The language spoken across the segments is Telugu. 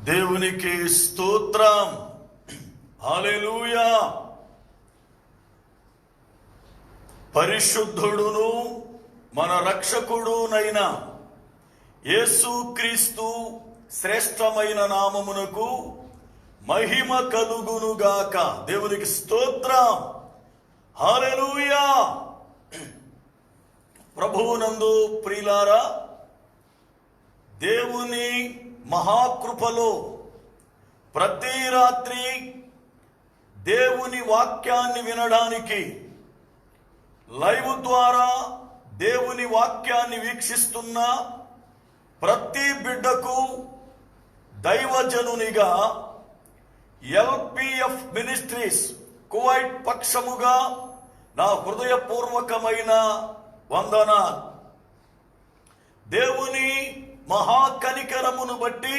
దేవునికి స్తోత్రం. హల్లెలూయా. పరిశుద్ధుడును మన రక్షకుడునైన యేసుక్రీస్తు శ్రేష్టమైన నామమునకు మహిమ కలుగునుగాక. దేవునికి స్తోత్రం. హల్లెలూయా. ప్రభువునందు ప్రియులారా, దేవుని మహాకృపలో ప్రతి రాత్రి దేవుని వాక్యాన్ని వినడానికి, లైవ్ ద్వారా దేవుని వాక్యాన్ని వీక్షిస్తున్న ప్రతి బిడ్డకు దైవజనునిగా ఎల్పిఎఫ్ మినిస్ట్రీస్ కువైట్ పక్షముగా నా హృదయపూర్వకమైన వందనాలు. దేవుని మహాకనికరమును బట్టి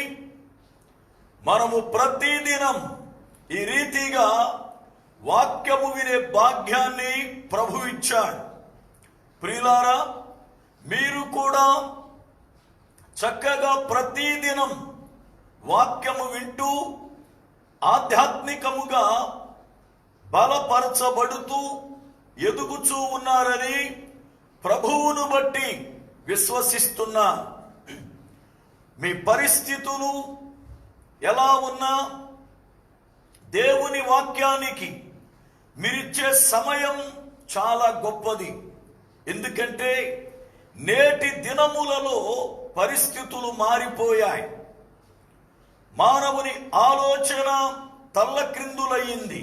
మనము ప్రతిదినం ఈ రీతిగా వాక్యము వినే భాగ్యాన్ని ప్రభు ఇచ్చాడు. ప్రియులారా, మీరు కూడా చక్కగా ప్రతిదినం వాక్యము వింటూ ఆధ్యాత్మికముగా బలపరచబడుతూ ఎదుగుచూ ఉన్నారని ప్రభువును బట్టి విశ్వసిస్తున్నా. మీ పరిస్థితులు ఎలా ఉన్నా దేవుని వాక్యానికి మీరిచ్చే సమయం చాలా గొప్పది. ఎందుకంటే నేటి దినములలో పరిస్థితులు మారిపోయాయి. మానవుని ఆలోచన తల్లక్రిందులయ్యింది.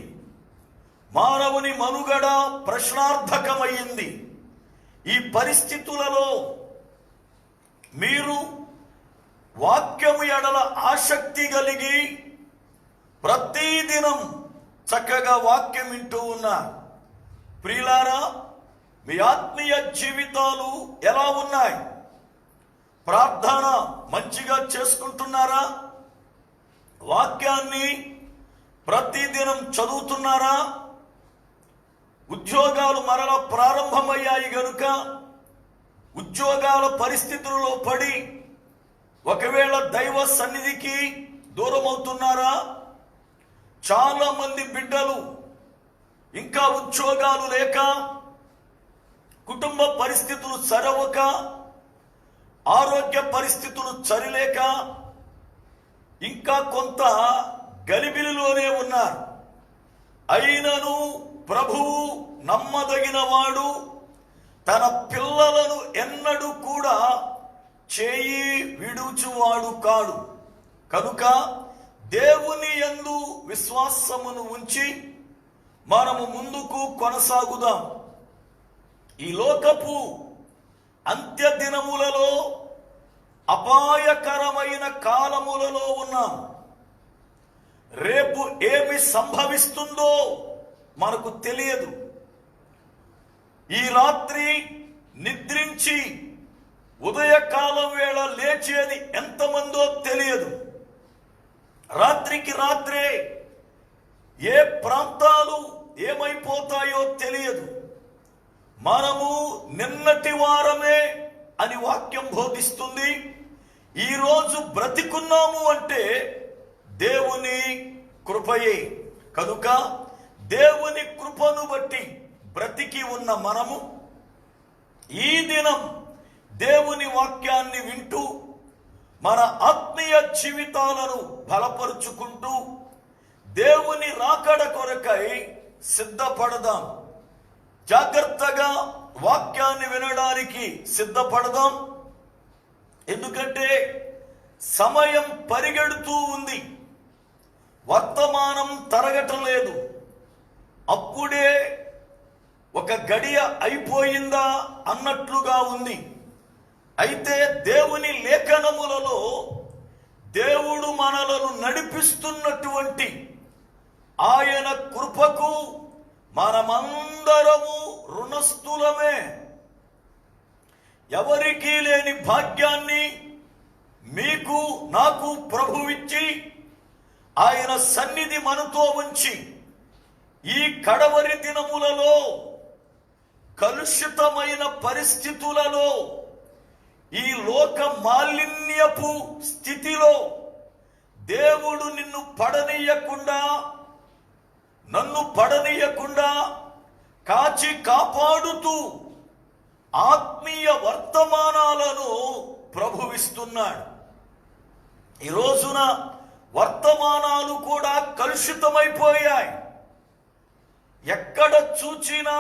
మానవుని మనుగడ ప్రశ్నార్థకమైంది. ఈ పరిస్థితులలో మీరు వాక్యము ఎడల ఆసక్తి కలిగి ప్రతిదినం చక్కగా వాక్యం వింటూ ఉన్నారు. ప్రియులారా, మీ ఆత్మీయ జీవితాలు ఎలా ఉన్నాయి? ప్రార్థన మంచిగా చేసుకుంటున్నారా? వాక్యాన్ని ప్రతిదినం చదువుతున్నారా? ఉద్యోగాలు మరల ప్రారంభమయ్యాయి గనుక ఉద్యోగాల పరిస్థితులలో పడి ఒకవేళ దైవ సన్నిధికి దూరమవుతున్నారా? చాలా మంది బిడ్డలు ఇంకా ఉద్యోగాలు లేక, కుటుంబ పరిస్థితులు సరవక, ఆరోగ్య పరిస్థితులు సరిలేక ఇంకా కొంత గలిబిలిలోనే ఉన్నారు. అయినను ప్రభువు నమ్మదగిన వాడు, తన పిల్లలను ఎన్నడూ కూడా చేయి విడుచువాడు కాడు. కనుక దేవుని యందు విశ్వాసమును ఉంచి మనము ముందుకు కొనసాగుదాం. ఈ లోకపు అంత్య దినములలో అపాయకరమైన కాలములలో ఉన్నాం. రేపు ఏమి సంభవిస్తుందో మనకు తెలియదు. ఈ రాత్రి నిద్రించి ఉదయకాలం వేళ లేచేది ఎంతమందో తెలియదు. రాత్రికి రాత్రే ఏ ప్రాంతాలు ఏమైపోతాయో తెలియదు. మనము నిన్నటి వారమే అని వాక్యం బోధిస్తుంది. ఈరోజు బ్రతికున్నాము అంటే దేవుని కృపయే. కనుక దేవుని కృపను బట్టి బ్రతికి ఉన్న మనము ఈ దినం దేవుని వాక్యాన్ని వింటూ మన ఆత్మీయ జీవితాలను బలపరుచుకుంటూ దేవుని రాకడ కొరకై సిద్ధపడదాం. జాగ్రత్తగా వాక్యాన్ని వినడానికి సిద్ధపడదాం. ఎందుకంటే సమయం పరిగెడుతూ ఉంది. వర్తమానం తరగటం లేదు. అప్పుడే ఒక గడియ అయిపోయిందా అన్నట్లుగా ఉంది. అయితే దేవుని లేఖనములలో దేవుడు మనలను నడిపిస్తున్నటువంటి ఆయన కృపకు మనమందరము రుణస్థులమే. ఎవరికీ లేని భాగ్యాన్ని మీకు నాకు ప్రభువిచ్చి ఆయన సన్నిధి మనతో ఉంచి ఈ కడవరి దినములలో కలుషితమైన పరిస్థితులలో ఈ లోక మాలిన్యపు స్థితిలో దేవుడు నిన్ను పడనీయకుండా, నన్ను పడనీయకుండా కాచి కాపాడుతూ ఆత్మీయ వర్తమానాలను ప్రభువిస్తున్నాడు. ఈ రోజున వర్తమానాలు కూడా కలుషితమైపోయాయి. ఎక్కడ చూచినా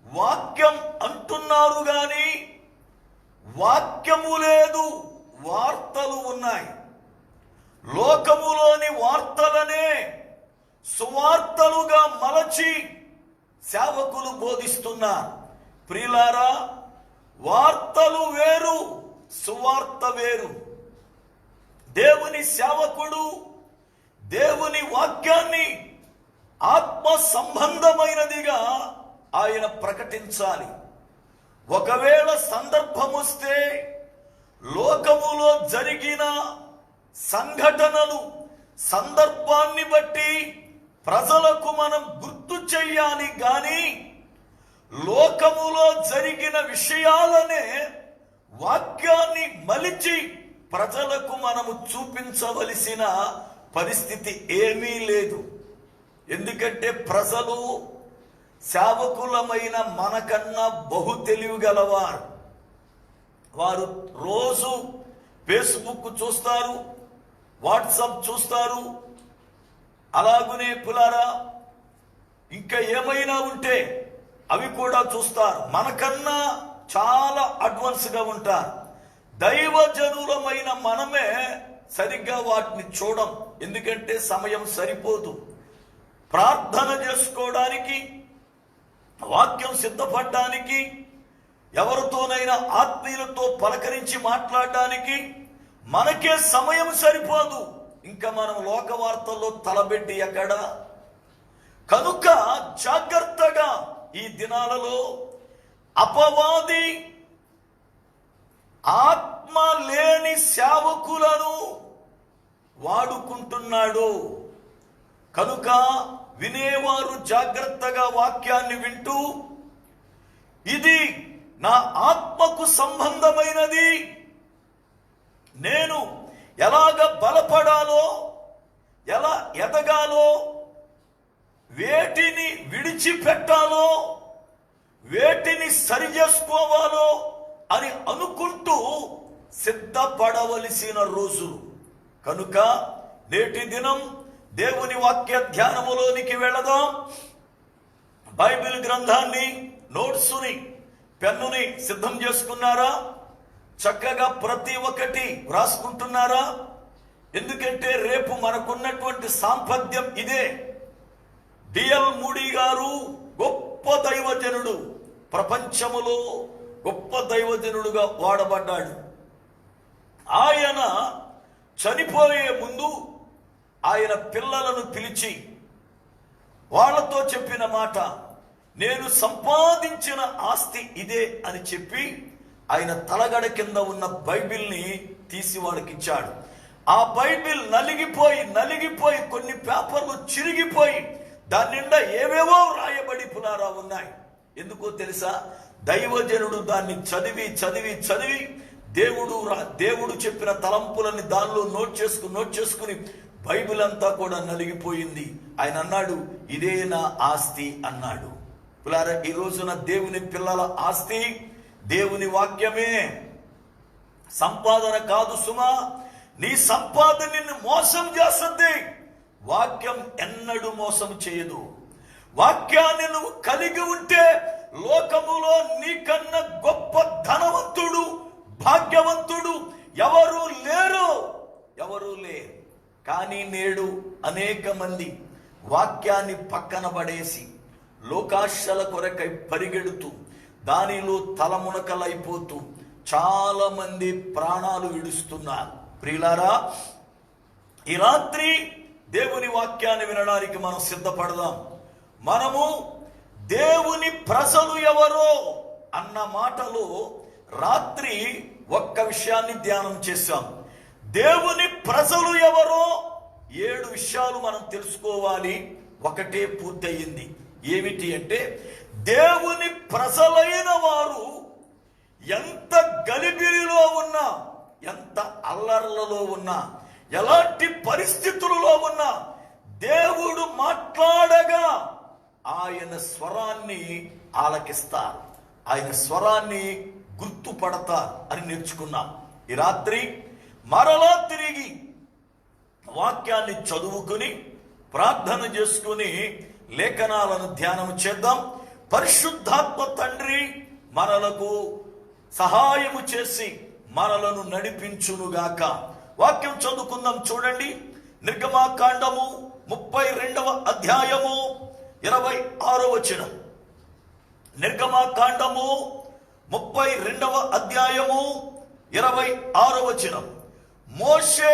వాక్యం అంటున్నారు గాని వాక్యము లేదు, వార్తలు ఉన్నాయి. లోకములోని వార్తలనే సువార్తలుగా మలచి సేవకులు బోధిస్తున్నారు. ప్రియులారా, వార్తలు వేరు, సువార్త వేరు. దేవుని సేవకుడు దేవుని వాక్యాన్ని ఆత్మ సంబంధమైనదిగా ఆయన ప్రకటించాలి. ఒకవేళ సందర్భం వస్తే లోకములో జరిగిన సంఘటనలు, సందర్భాన్ని బట్టి ప్రజలకు మనం గుర్తు చెయ్యాలి గాని లోకములో జరిగిన విషయాలనే వాక్యాన్ని మలిచి ప్రజలకు మనము చూపించవలసిన పరిస్థితి ఏమీ లేదు. ఎందుకంటే ప్రజలు సేవకులమైన మనకన్నా బహు తెలివిగలవారు. వారు రోజు ఫేస్బుక్ చూస్తారు, వాట్సాప్ చూస్తారు, అలాగునే పులారా ఇంకా ఏమైనా ఉంటే అవి కూడా చూస్తారు. మనకన్నా చాలా అడ్వాన్స్గా ఉంటారు. దైవజనులమైన మనమే సరిగ్గా వాటిని చూడం. ఎందుకంటే సమయం సరిపోదు. ప్రార్థన చేసుకోవడానికి, వాక్యం సిద్ధపడడానికి, ఎవరితోనైనా ఆత్మీయులతో పలకరించి మాట్లాడడానికి మనకే సమయం సరిపోదు. ఇంకా మనం లోక వార్తల్లో తలబెట్టి ఎక్కడ? కనుక జాగ్రత్తగా ఈ దినాలలో అపవాది ఆత్మ లేని సేవకులను వాడుకుంటున్నాడు. కనుక వినేవారు జాగ్రత్తగా వాక్యాన్ని వింటూ, ఇది నా ఆత్మకు సంబంధమైనది, నేను ఎలాగ బలపడాలో, ఎలా ఎదగాలో, వేటిని విడిచిపెట్టాలో, వేటిని సరి చేసుకోవాలో అని అనుకుంటూ సిద్ధపడవలసిన రోజులు. కనుక నేటి దినం దేవుని వాక్య ధ్యానములోనికి వెళదాం. బైబిల్ గ్రంథాన్ని, నోట్సుని, పెన్నుని సిద్ధం చేసుకున్నారా? చక్కగా ప్రతి ఒక్కటి వ్రాసుకుంటున్నారా? ఎందుకంటే రేపు మనకున్నటువంటి సాంపద్యం ఇదే. డిఎల్ మూడీ గారు గొప్ప దైవజనుడు, ప్రపంచములో గొప్ప దైవజనుడుగా వాడబడ్డాడు. ఆయన చనిపోయే ముందు ఆయన పిల్లలను పిలిచి వాళ్ళతో చెప్పిన మాట, నేను సంపాదించిన ఆస్తి ఇదే అని చెప్పి ఆయన తలగడ కింద ఉన్న బైబిల్ని తీసి వాళ్ళకి ఇచ్చాడు. ఆ బైబిల్ నలిగిపోయి కొన్ని పేపర్లు చిరిగిపోయి దాని నిండా ఏవేవో రాయబడి పునారా ఉన్నాయి. ఎందుకో తెలుసా? దైవజనుడు దాన్ని చదివి చదివి చదివి దేవుడు చెప్పిన తలంపులని దానిలో నోట్ చేసుకుని బైబిల్ అంతా కూడా నలిగిపోయింది. ఆయన అన్నాడు, ఇదే నా ఆస్తి అన్నాడు. పులారా, ఈ రోజున దేవుని పిల్లల ఆస్తి దేవుని వాక్యమే. సంపాదన కాదు సుమా. నీ సంపాదన నిన్ను మోసం చేస్తుంది. వాక్యం ఎన్నడూ మోసం చేయదు. వాక్యాన్ని నువ్వు కలిగి ఉంటే లోకములో నీకన్నా గొప్ప ధనవంతుడు, భాగ్యవంతుడు ఎవరు లేరు. కానీ నేడు అనేక మంది వాక్యాన్ని పక్కన పడేసి లోకాశల కొరకై పరిగెడుతూ దానిలో తలమునకలైపోతూ చాలా మంది ప్రాణాలు విడుస్తున్నారు. ప్రియులారా, ఈ రాత్రి దేవుని వాక్యాన్ని వినడానికి మనం సిద్ధపడదాం. మనము దేవుని ప్రజలు ఎవరో అన్న మాటలో రాత్రి ఒక్క విషయాన్ని ధ్యానం చేశాం. దేవుని ప్రజలు ఎవరో 7 విషయాలు మనం తెలుసుకోవాలి. ఒకటే పూర్తయింది. ఏమిటి అంటే, దేవుని ప్రజలైన వారు ఎంత గలిబిలిలో ఉన్నా, ఎంత అల్లర్లలో ఉన్నా, ఎలాంటి పరిస్థితులలో ఉన్నా దేవుడు మాట్లాడగా ఆయన స్వరాన్ని ఆలకిస్తారు, ఆయన స్వరాన్ని గుర్తుపడతారు అని నేర్చుకున్నాం. ఈ రాత్రి మరలా తిరిగి వాక్యాన్ని చదువుకుని ప్రార్థన చేసుకుని లేఖనాలను ధ్యానం చేద్దాం. పరిశుద్ధాత్మ తండ్రి మనలకు సహాయము చేసి మనలను నడిపించునుగాక. వాక్యం చదువుకుందాం. చూడండి, నిర్గమాకాండము 32వ అధ్యాయము 26వ వచనం. నిర్గమాకాండము 32వ అధ్యాయము 26వ వచనం. మోషే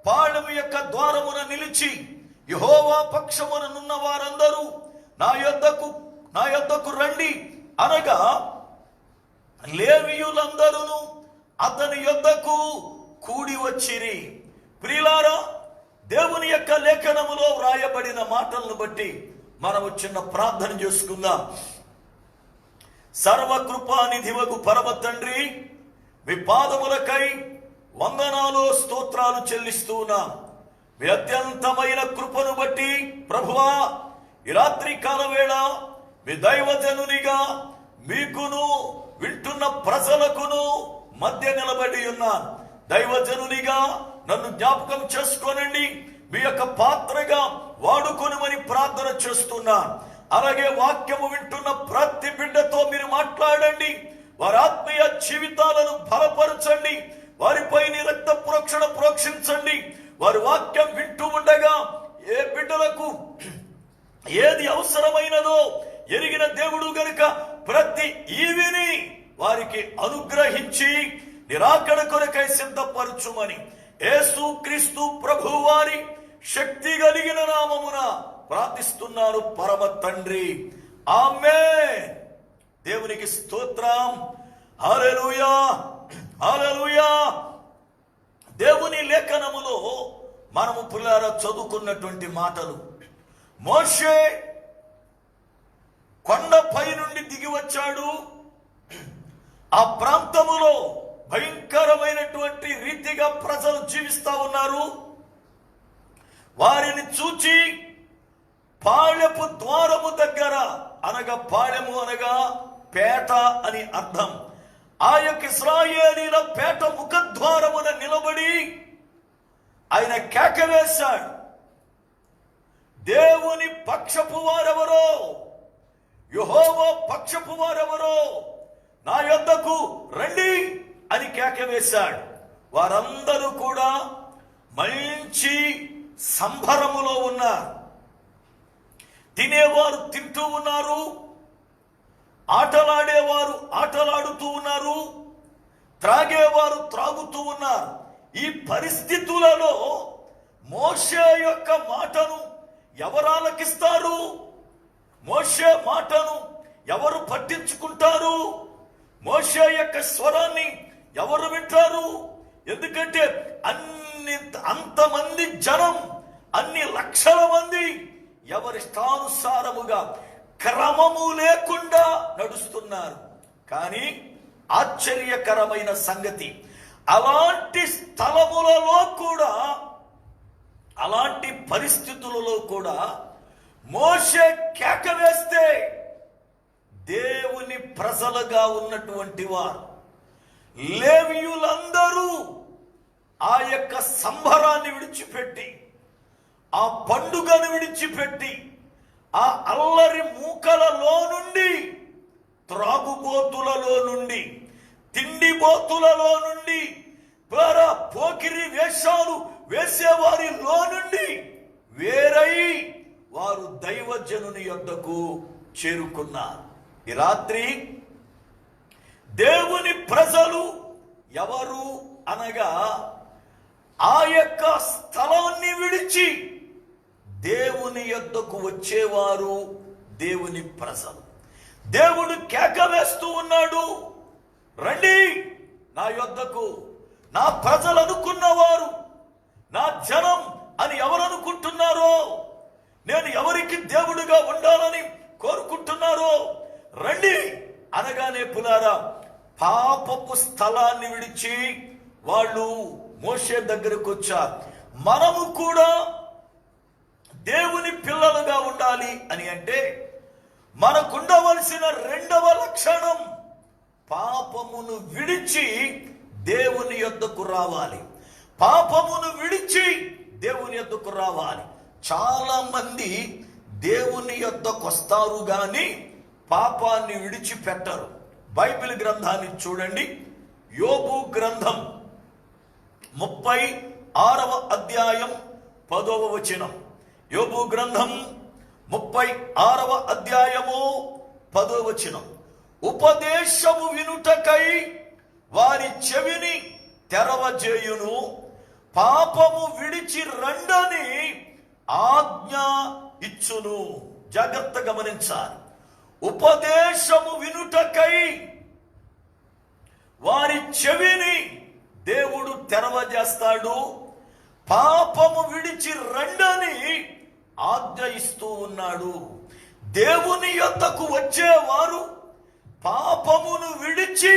పాళెము యొక్క ద్వారమున నిలిచి యెహోవా పక్షమునున్న వారందరూ నా యొద్దకు రండి అనగా లేవీయులందరూ అతని యొద్దకు కూడి వచ్చిరి. ప్రియులారా, దేవుని యొక్క లేఖనములో వ్రాయబడిన మాటలను బట్టి మనము చిన్న ప్రార్థన చేసుకుందాం. సర్వకృపానిధివగు పరమ తండ్రి, మీ పాదములకై వందనాలు స్తోత్రాలు చెల్లిస్తూ ఉన్నాం. మీ అత్యంతమైన కృపను బట్టి ప్రభువా, ఈ రాత్రి కాల వేళ మీ దైవజనునిగా మీకును వింటున్న ప్రజలకును మధ్య నిలబడి ఉన్నాను. దైవజనునిగా నన్ను జ్ఞాపకం చేసుకోనండి, మీ యొక్క పాత్రగా వాడుకొనుమని ప్రార్థన చేస్తున్నా. అలాగే వాక్యము వింటున్న ప్రతి బిడ్డతో మీరు మాట్లాడండి, వారి ఆత్మీయ జీవితాలను బలపరచండి, వారిపై నీ రక్త ప్రోక్షణ ప్రోక్షించండి. వారి వాక్యం వింటూ ఉండగా ఏ బిడ్డలకు ఏది అవసరమైనదో ఎరిగిన దేవుడు గనుక ప్రతి ఈవిని వారికి అనుగ్రహించి నిరాకడ కొరకై సిద్ధపరచుమని యేసు క్రీస్తు ప్రభు వారి శక్తి కలిగిన నామమున ప్రార్థిస్తున్నాను పరమ తండ్రి, ఆమేన్. దేవునికి స్తోత్రం. హల్లెలూయా, హల్లెలూయా. దేవుని లేఖనములో మనము పిల్లారా చదువుకున్నటువంటి మాటలు. మోషే కొండపై నుండి దిగి వచ్చాడు. ఆ ప్రాంతములో భయంకరమైనటువంటి రీతిగా ప్రజలు జీవిస్తా ఉన్నారు. వారిని చూచి పాళెపు ద్వారము దగ్గర, అనగా పాళెము అనగా పేట అని అర్థం, ఆ యొక్క ఇశ్రాయేలీల పేట ముఖద్వారమున నిలబడి ఆయన కేక వేశాడు, దేవుని పక్షపు వారెవరో, యెహోవా పక్షపు వారెవరో నా యొద్దకు రండి అని కేక వేశాడు. వారందరూ కూడా మంచి సంభరములో ఉన్నారు. తినేవారు తింటూ ఉన్నారు, ఆటలాడేవారు ఆటలాడుతూ ఉన్నారు, త్రాగేవారు త్రాగుతూ ఉన్నారు. ఈ పరిస్థితులలో మోషే యొక్క మాటను ఎవరు ఆలకిస్తారు? మోషే మాటను ఎవరు పట్టించుకుంటారు? మోషే యొక్క స్వరాన్ని ఎవరు వింటారు? ఎందుకంటే అంతమంది జనం, అన్ని లక్షల మంది ఎవరిష్టానుసారముగా క్రమము లేకుండా నడుస్తున్నారు. కానీ ఆశ్చర్యకరమైన సంగతి, అలాంటి స్థలములలో కూడా, అలాంటి పరిస్థితులలో కూడా మోషే కేక వేస్తే దేవుని ప్రజలుగా ఉన్నటువంటి వారు లేవీయులందరూ ఆ యొక్క సంబరాన్ని విడిచిపెట్టి, ఆ పండుగను విడిచిపెట్టి, ఆ అల్లరి మూకలలో నుండి, త్రాగుబోతులలో నుండి, తిండిబోతులలో నుండి, పోకిరి వేషాలు వేసేవారిలో నుండి వేరై వారు దైవజనుని యొద్దకు చేరుకున్నారు. ఈ రాత్రి దేవుని ప్రజలు ఎవరు అనగా ఆ యొక్క స్థలాన్ని విడిచి దేవుని యొద్దకు వచ్చేవారు దేవుని ప్రజలు. దేవుడు కేక వేస్తూ ఉన్నాడు, రండి నా యొద్దకు. నా ప్రజలు అనుకున్నవారు, నా జనం అని ఎవరు అనుకుంటున్నారో, నేను ఎవరికి దేవుడిగా ఉండాలని కోరుకుంటున్నారో రండి అనగానే పులారా పాపపు స్థలాన్ని విడిచి వాళ్ళు మోషే దగ్గరకు వచ్చారు. మనము కూడా దేవుని పిల్లలుగా ఉండాలి అని అంటే మనకుండవలసిన రెండవ లక్షణం పాపమును విడిచి దేవుని యొద్దకు రావాలి. పాపమును విడిచి దేవుని యొద్దకు రావాలి. చాలా మంది దేవుని యొద్దకు వస్తారు గాని పాపాన్ని విడిచిపెట్టరు. బైబిల్ గ్రంథాన్ని చూడండి. యోబు గ్రంథం 36వ అధ్యాయం 10వ వచనం. యోబు గ్రంథం 36వ అధ్యాయము 10వ వచనం. ఉపదేశము వినుటకై వారి చెవిని తెరవజేయును, పాపము విడిచి రండని ఆజ్ఞ ఇచ్చును. జాగ్రత్త గమనించాలి. ఉపదేశము వినుటకై వారి చెవిని దేవుడు తెరవజేస్తాడు, పాపము విడిచి రండని ఆజ్ఞ ఇస్తూ ఉన్నాడు. దేవుని యొద్దకు వచ్చేవారు పాపమును విడిచి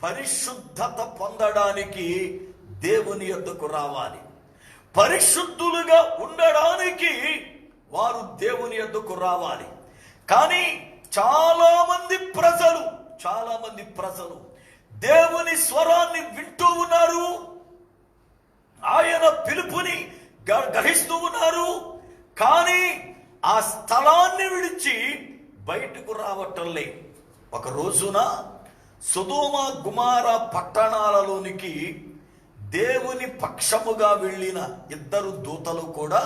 పరిశుద్ధత పొందడానికి దేవుని యొద్దకు రావాలి. పరిశుద్ధులుగా ఉండడానికి వారు దేవుని యొద్దకు రావాలి. కానీ చాలా మంది ప్రజలు దేవుని స్వరాన్ని వింటూ ఉన్నారు, ఆయన పిలుపుని గ్రహిస్తూ ఉన్నారు, కానీ ఆ స్థలాన్ని విడిచి బయటకు రావటం లేదు. ఒక రోజున సొదొమ గొమొర్రా పట్టణాలలోనికి దేవుని పక్షముగా వెళ్ళిన ఇద్దరు దూతలు కూడా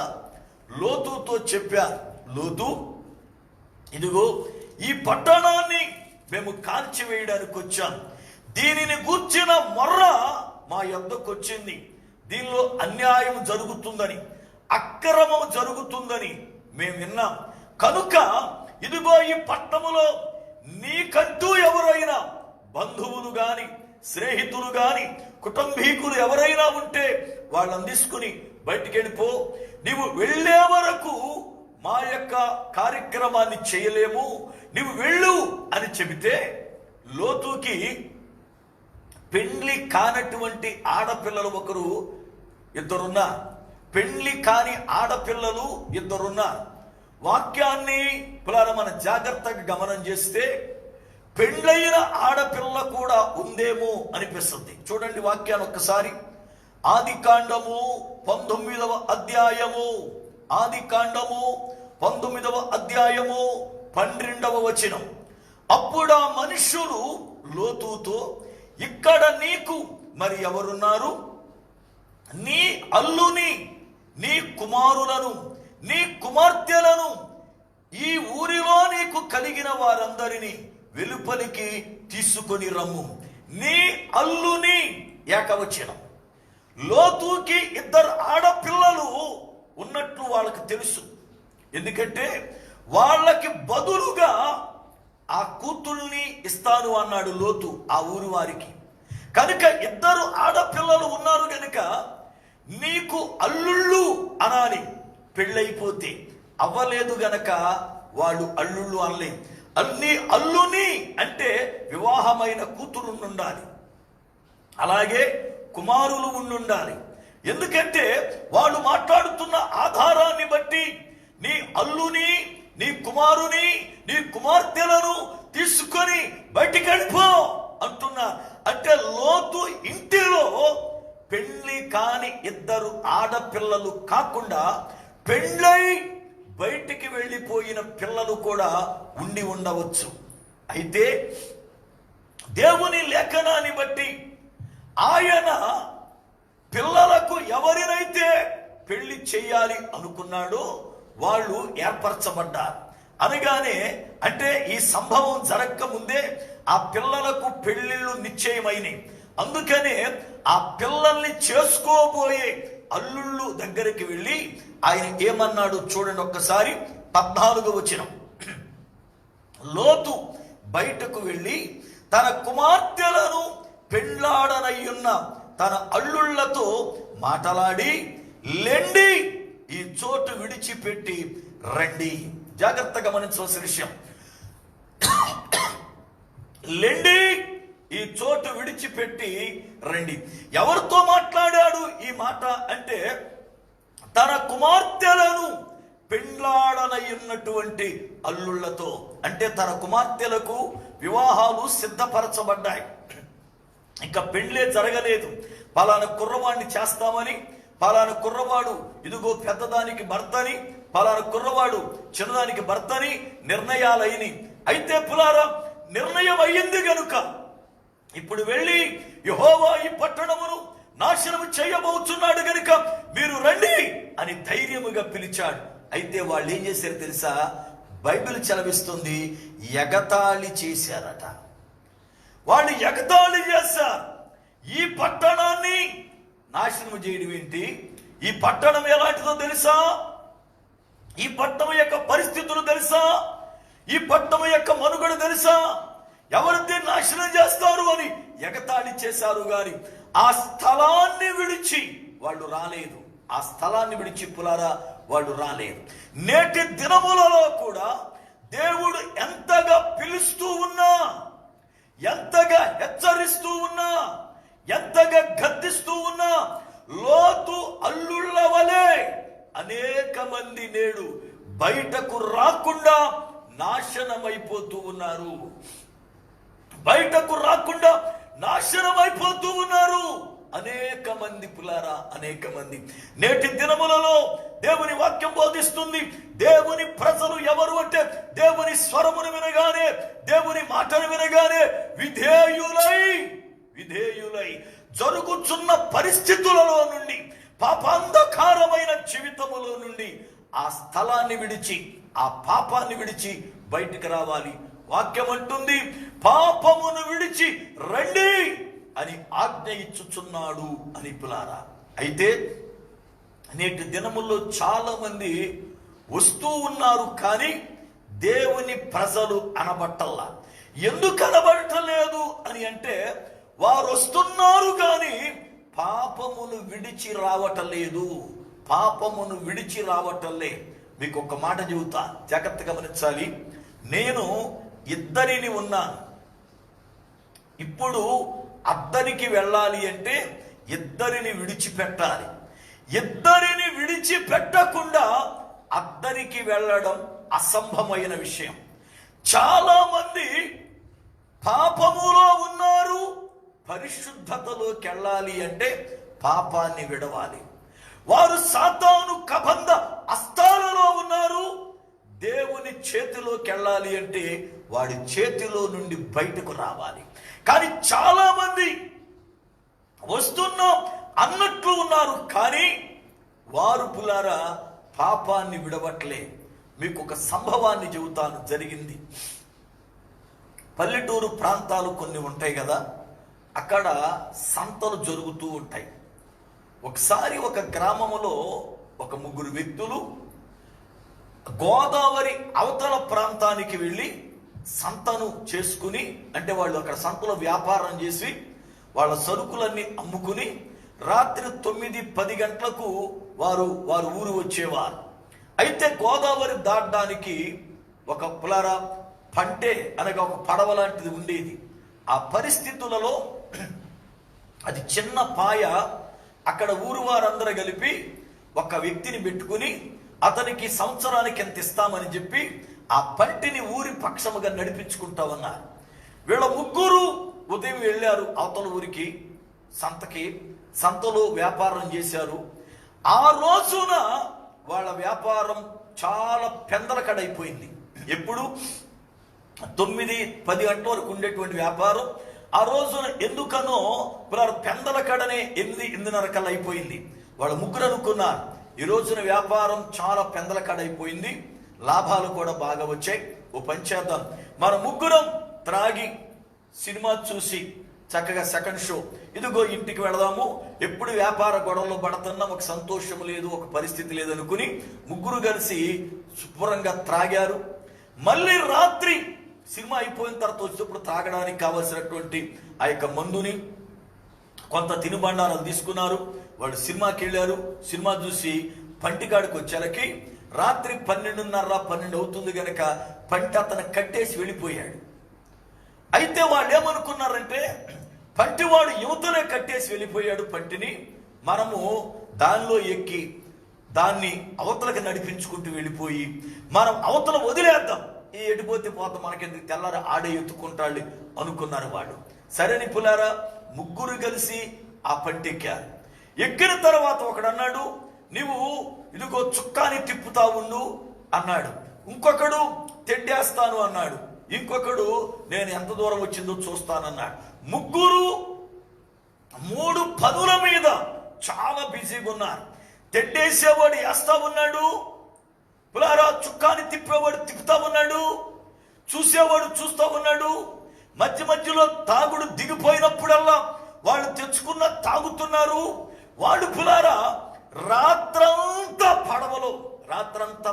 లోతుతో చెప్పారు, లోతు, ఇదిగో ఈ పట్టణాన్ని మేము కాల్చివేయడానికి వచ్చాం. దీనిని గూర్చిన మొర్ర మా యొద్దకు వచ్చింది. దీనిలో అన్యాయం జరుగుతుందని, అక్రమం జరుగుతుందని మేము విన్నాం. కనుక ఇదిగో ఈ పట్టణములో నీకంటూ ఎవరైనా బంధువులు గాని, స్నేహితులు గాని, కుటుంబీకులు ఎవరైనా ఉంటే వాళ్ళని తీసుకుని బయటికి వెళ్ళిపో. నీవు వెళ్ళే వరకు మా యొక్క కార్యక్రమాన్ని చేయలేము, నీవు వెళ్ళు అని చెబితే లోతుకి పెండ్లి కానటువంటి ఆడపిల్లలు ఇద్దరున్నారు. పెండ్లి కాని ఆడపిల్లలు ఇద్దరున్నారు. వాక్యాన్ని మన జాగ్రత్తగా గమనం చేస్తే పెండ్లైన ఆడపిల్ల కూడా ఉందేమో అనిపిస్తుంది. చూడండి వాక్యాన్ని ఒక్కసారి. ఆదికాండము 19వ అధ్యాయము, ఆదికాండము 19వ అధ్యాయము 12వ వచనం. అప్పుడు ఆ మనుష్యులు లోతుతో, ఇక్కడ నీకు మరి ఎవరున్నారు? నీ అల్లుని, నీ కుమారులను, నీ కుమార్తెలను, ఈ ఊరిలో నీకు కలిగిన వారందరినీ వెలుపలికి తీసుకొని రమ్ము. నీ అల్లుని, ఏకవచనం. లోతుకి ఇద్దరు ఆడపిల్లలు ఉన్నట్లు వాళ్ళకి తెలుసు. ఎందుకంటే వాళ్ళకి బదులుగా ఆ కూతుల్ని ఇస్తాను అన్నాడు లోతు ఆ ఊరి వారికి. కనుక ఇద్దరు ఆడపిల్లలు ఉన్నారు కనుక నీకు అల్లుళ్ళు అనాలి. పెళ్ళైపోతే అవ్వలేదు గనక వాళ్ళు అల్లుళ్ళు అనలే. నీ అల్లుని అంటే వివాహమైన కూతురు ఉండాలి, అలాగే కుమారులు ఉండాలి. ఎందుకంటే వాళ్ళు మాట్లాడుతున్న ఆధారాన్ని బట్టి నీ అల్లుని, నీ కుమారుని, నీ కుమార్తెలను తీసుకొని బయటికి వెళ్ళిపో అంటున్నా. అంటే లోతు ఇంటిలో పెళ్లి కాని ఇద్దరు ఆడపిల్లలు కాకుండా పెళ్ళై బయటికి వెళ్ళిపోయిన పిల్లలు కూడా ఉండి ఉండవచ్చు. అయితే దేవుని లేఖనాన్ని బట్టి ఆయన పిల్లలకు ఎవరినైతే పెళ్లి చేయాలి అనుకున్నాడో వాళ్ళు ఏర్పరచబడ్డారు. అనగానే అంటే ఈ సంభవం జరగక ముందే ఆ పిల్లలకు పెళ్లిళ్ళు నిశ్చయమైనవి. అందుకనే ఆ పిల్లల్ని చేసుకోబోయే అల్లుళ్ళు దగ్గరికి వెళ్ళి ఆయన ఏమన్నాడు చూడండి ఒక్కసారి. 14వ వచనం. లోతు బయటకు వెళ్ళి తన కుమార్తెలను పెండ్లాడనయ్యున్న తన అల్లుళ్లతో మాటలాడి, లెండి, ఈ చోటు విడిచిపెట్టి రండి. జాగ్రత్తగా గమనించవలసిన విషయం. లెండి, ఈ చోటు విడిచిపెట్టి రండి. ఎవరితో మాట్లాడాడు ఈ మాట అంటే తన కుమార్తెలను పెండ్లాడనయున్నటువంటి అల్లుళ్లతో, అంటే తన కుమార్తెలకు వివాహాలు సిద్ధపరచబడ్డాయి. ఇంకా పెళ్ళే జరగలేదు. పలానా కుర్రవాడిని చేస్తామని, పలానా కుర్రవాడు ఇదిగో పెద్దదానికి భర్తని, పలానా కుర్రవాడు చిన్నదానికి భర్తని నిర్ణయాలైని. అయితే పులారా నిర్ణయం అయ్యింది గనుక ఇప్పుడు వెళ్ళి యెహోవా ఈ పట్టణమును నాశనం చేయబోతున్నాడు గనుక మీరు రండి అని ధైర్యముగా పిలిచాడు. అయితే వాళ్ళు ఏం చేశారు తెలుసా? బైబిల్ చదివిస్తుంది, ఎగతాళి చేశారట. వాళ్ళు ఎగతాళి చేశారు. ఈ పట్టణాన్ని నాశనం చేయడం ఏంటి? ఈ పట్టణం ఎలాంటిదో తెలుసా? ఈ పట్టణం యొక్క పరిస్థితులు తెలుసా? ఈ పట్టణం యొక్క మనుగడ తెలుసా? ఎవరిని నాశనం చేస్తారు అని ఎగతాళి చేశారు. గాని ఆ స్థలాన్ని విడిచి వాళ్ళు రాలేదు. ఆ స్థలాన్ని విడిచి పులారా వాళ్ళు రాలేదు. నేటి దినములలో కూడా దేవుడు ఎంతగా పిలుస్తూ ఉన్నా, ఎంతగా హెచ్చరిస్తూ ఉన్నా, ఎంతగా గద్దిస్తూ ఉన్నా, లోతు అల్లుళ్ళ వలె అనేక మంది నేడు బయటకు రాకుండా నాశనమైపోతూ ఉన్నారు. బయటకు రాకుండా నాశనమైపోతూ ఉన్నారు అనేక మంది పులారా, అనేక మంది. నేటి దినములలో దేవుని వాక్యం బోధిస్తుంది, దేవుని ప్రజలు ఎవరు అంటే దేవుని స్వరమును వినగానే, దేవుని మాటను వినగానే విధేయులై జరుగుతున్న పరిస్థితులలో నుండి, పాపాంధకారమైన జీవితములో నుండి ఆ స్థలాన్ని విడిచి, ఆ పాపాన్ని విడిచి బయటికి రావాలి. వాక్యం అంటుంది, పాపమును విడిచి రండి అని ఆజ్ఞ ఇచ్చుచున్నాడు అని పులారా. అయితే నేటి దినముల్లో చాలా మంది వస్తూ ఉన్నారు, కానీ దేవుని ప్రజలు అనబట్టల్లా. ఎందుకు అనబట్టలేదు అని అంటే, వారు వస్తున్నారు కానీ పాపమును విడిచి రావటలేదు. పాపమును విడిచి రావటలే. మీకు ఒక మాట చెబుతా, జాగ్రత్తగా గమనించాలి. నేను ఇద్దరిని ఉన్నాను. ఇప్పుడు అద్దరికి వెళ్ళాలి అంటే ఇద్దరిని విడిచిపెట్టాలి. ఇద్దరిని విడిచిపెట్టకుండా అద్దరికి వెళ్ళడం అసంభవమైన విషయం. చాలా మంది పాపములో ఉన్నారు. పరిశుద్ధతలోకి వెళ్ళాలి అంటే పాపాన్ని విడవాలి. వారు సాతాను కబంధ అస్తాలలో ఉన్నారు. దేవుని చేతిలోకి వెళ్ళాలి అంటే వాడి చేతిలో నుండి బయటకు రావాలి. కానీ చాలా మంది వస్తున్నాం అన్నట్లు ఉన్నారు, కానీ వారు పులారా పాపాన్ని విడవట్లే. మీకు ఒక సంభవాన్ని చెబుతాను, జరిగింది. పల్లెటూరు ప్రాంతాలు కొన్ని ఉంటాయి కదా, అక్కడ సంతలు జరుగుతూ ఉంటాయి. ఒకసారి ఒక గ్రామములో ఒక ముగ్గురు వ్యక్తులు గోదావరి అవతల ప్రాంతానికి వెళ్ళి సంతను చేసుకుని, అంటే వాళ్ళు అక్కడ సంతలో వ్యాపారం చేసి వాళ్ళ సరుకులన్నీ అమ్ముకుని రాత్రి 9-10 గంటలకు వారు ఊరు వచ్చేవారు. అయితే గోదావరి దాటడానికి ఒక పులారా పంటే అనగా ఒక పడవ లాంటిది ఉండేది. ఆ పరిస్థితులలో అది చిన్న పాయ. అక్కడ ఊరు వారందరూ కలిపి ఒక వ్యక్తిని పెట్టుకుని అతనికి సంవత్సరానికి ఎంత ఇస్తామని చెప్పి ఆ పంటిని ఊరి పక్షముగా నడిపించుకుంటామన్నారు. వీళ్ళ ముగ్గురు ఉదయం వెళ్ళారు అవతల ఊరికి, సంతలో వ్యాపారం చేశారు. ఆ రోజున వాళ్ళ వ్యాపారం చాలా పెందలకడైపోయింది. ఎప్పుడు 9-10 గంటల వరకు ఉండేటువంటి వ్యాపారం ఆ రోజున ఎందుకనో పెందలకడనే 8-8:30 కల్లా అయిపోయింది. వాళ్ళ ముగ్గురు అనుకున్నారు, ఈ రోజున వ్యాపారం చాలా పెందలకడైపోయింది, లాభాలు కూడా బాగా వచ్చాయి, ఓ పని చేద్దాం, మన ముగ్గురం త్రాగి సినిమా చూసి చక్కగా సెకండ్ షో ఇదిగో ఇంటికి వెళదాము. ఎప్పుడు వ్యాపార గొడవలో పడుతున్నా ఒక సంతోషం లేదు, ఒక పరిస్థితి లేదు అనుకుని ముగ్గురు కలిసి శుభ్రంగా త్రాగారు. మళ్ళీ రాత్రి సినిమా అయిపోయిన తర్వాత వచ్చేటప్పుడు తాగడానికి కావలసినటువంటి ఆ యొక్క మందుని కొంత తినుబండారాలు తీసుకున్నారు. వాళ్ళు సినిమాకి వెళ్ళారు. సినిమా చూసి పంటికాడికి వచ్చేలకి రాత్రి 12:30-12 అవుతుంది గనక పంటి అతను కట్టేసి వెళ్ళిపోయాడు. అయితే వాళ్ళు ఏమనుకున్నారంటే, పంటివాడు యువతలే కట్టేసి వెళ్ళిపోయాడు పంటిని, మనము దానిలో ఎక్కి దాన్ని అవతలకి నడిపించుకుంటూ వెళ్ళిపోయి మనం అవతల వదిలేద్దాం, ఈ ఎడిపోతే పోతాం, మనకెందుకు, తెల్లార ఆడే ఎత్తుకుంటాళ్ళు అనుకున్నారు వాళ్ళు. సరేని పులారా, ముగ్గురు కలిసి ఆ పంటెక్కారు. ఎక్కిన తర్వాత ఒకడు అన్నాడు, నువ్వు ఇదిగో చుక్కాని తిప్పుతా ఉండు అన్నాడు. ఇంకొకడు తెడ్డేస్తాను అన్నాడు. ఇంకొకడు నేను ఎంత దూరం వచ్చిందో చూస్తానన్నాడు. ముగ్గురు 3 పనుల మీద చాలా బిజీగా ఉన్నారు. తెడ్డేసేవాడు వేస్తా ఉన్నాడు, పులారా చుక్కాని తిప్పేవాడు తిప్పుతా ఉన్నాడు, చూసేవాడు చూస్తా ఉన్నాడు. మధ్య మధ్యలో తాగుడు దిగిపోయినప్పుడల్లా వాళ్ళు తెచ్చుకున్న తాగుతున్నారు. వాళ్ళు పులారా రాత్రంతా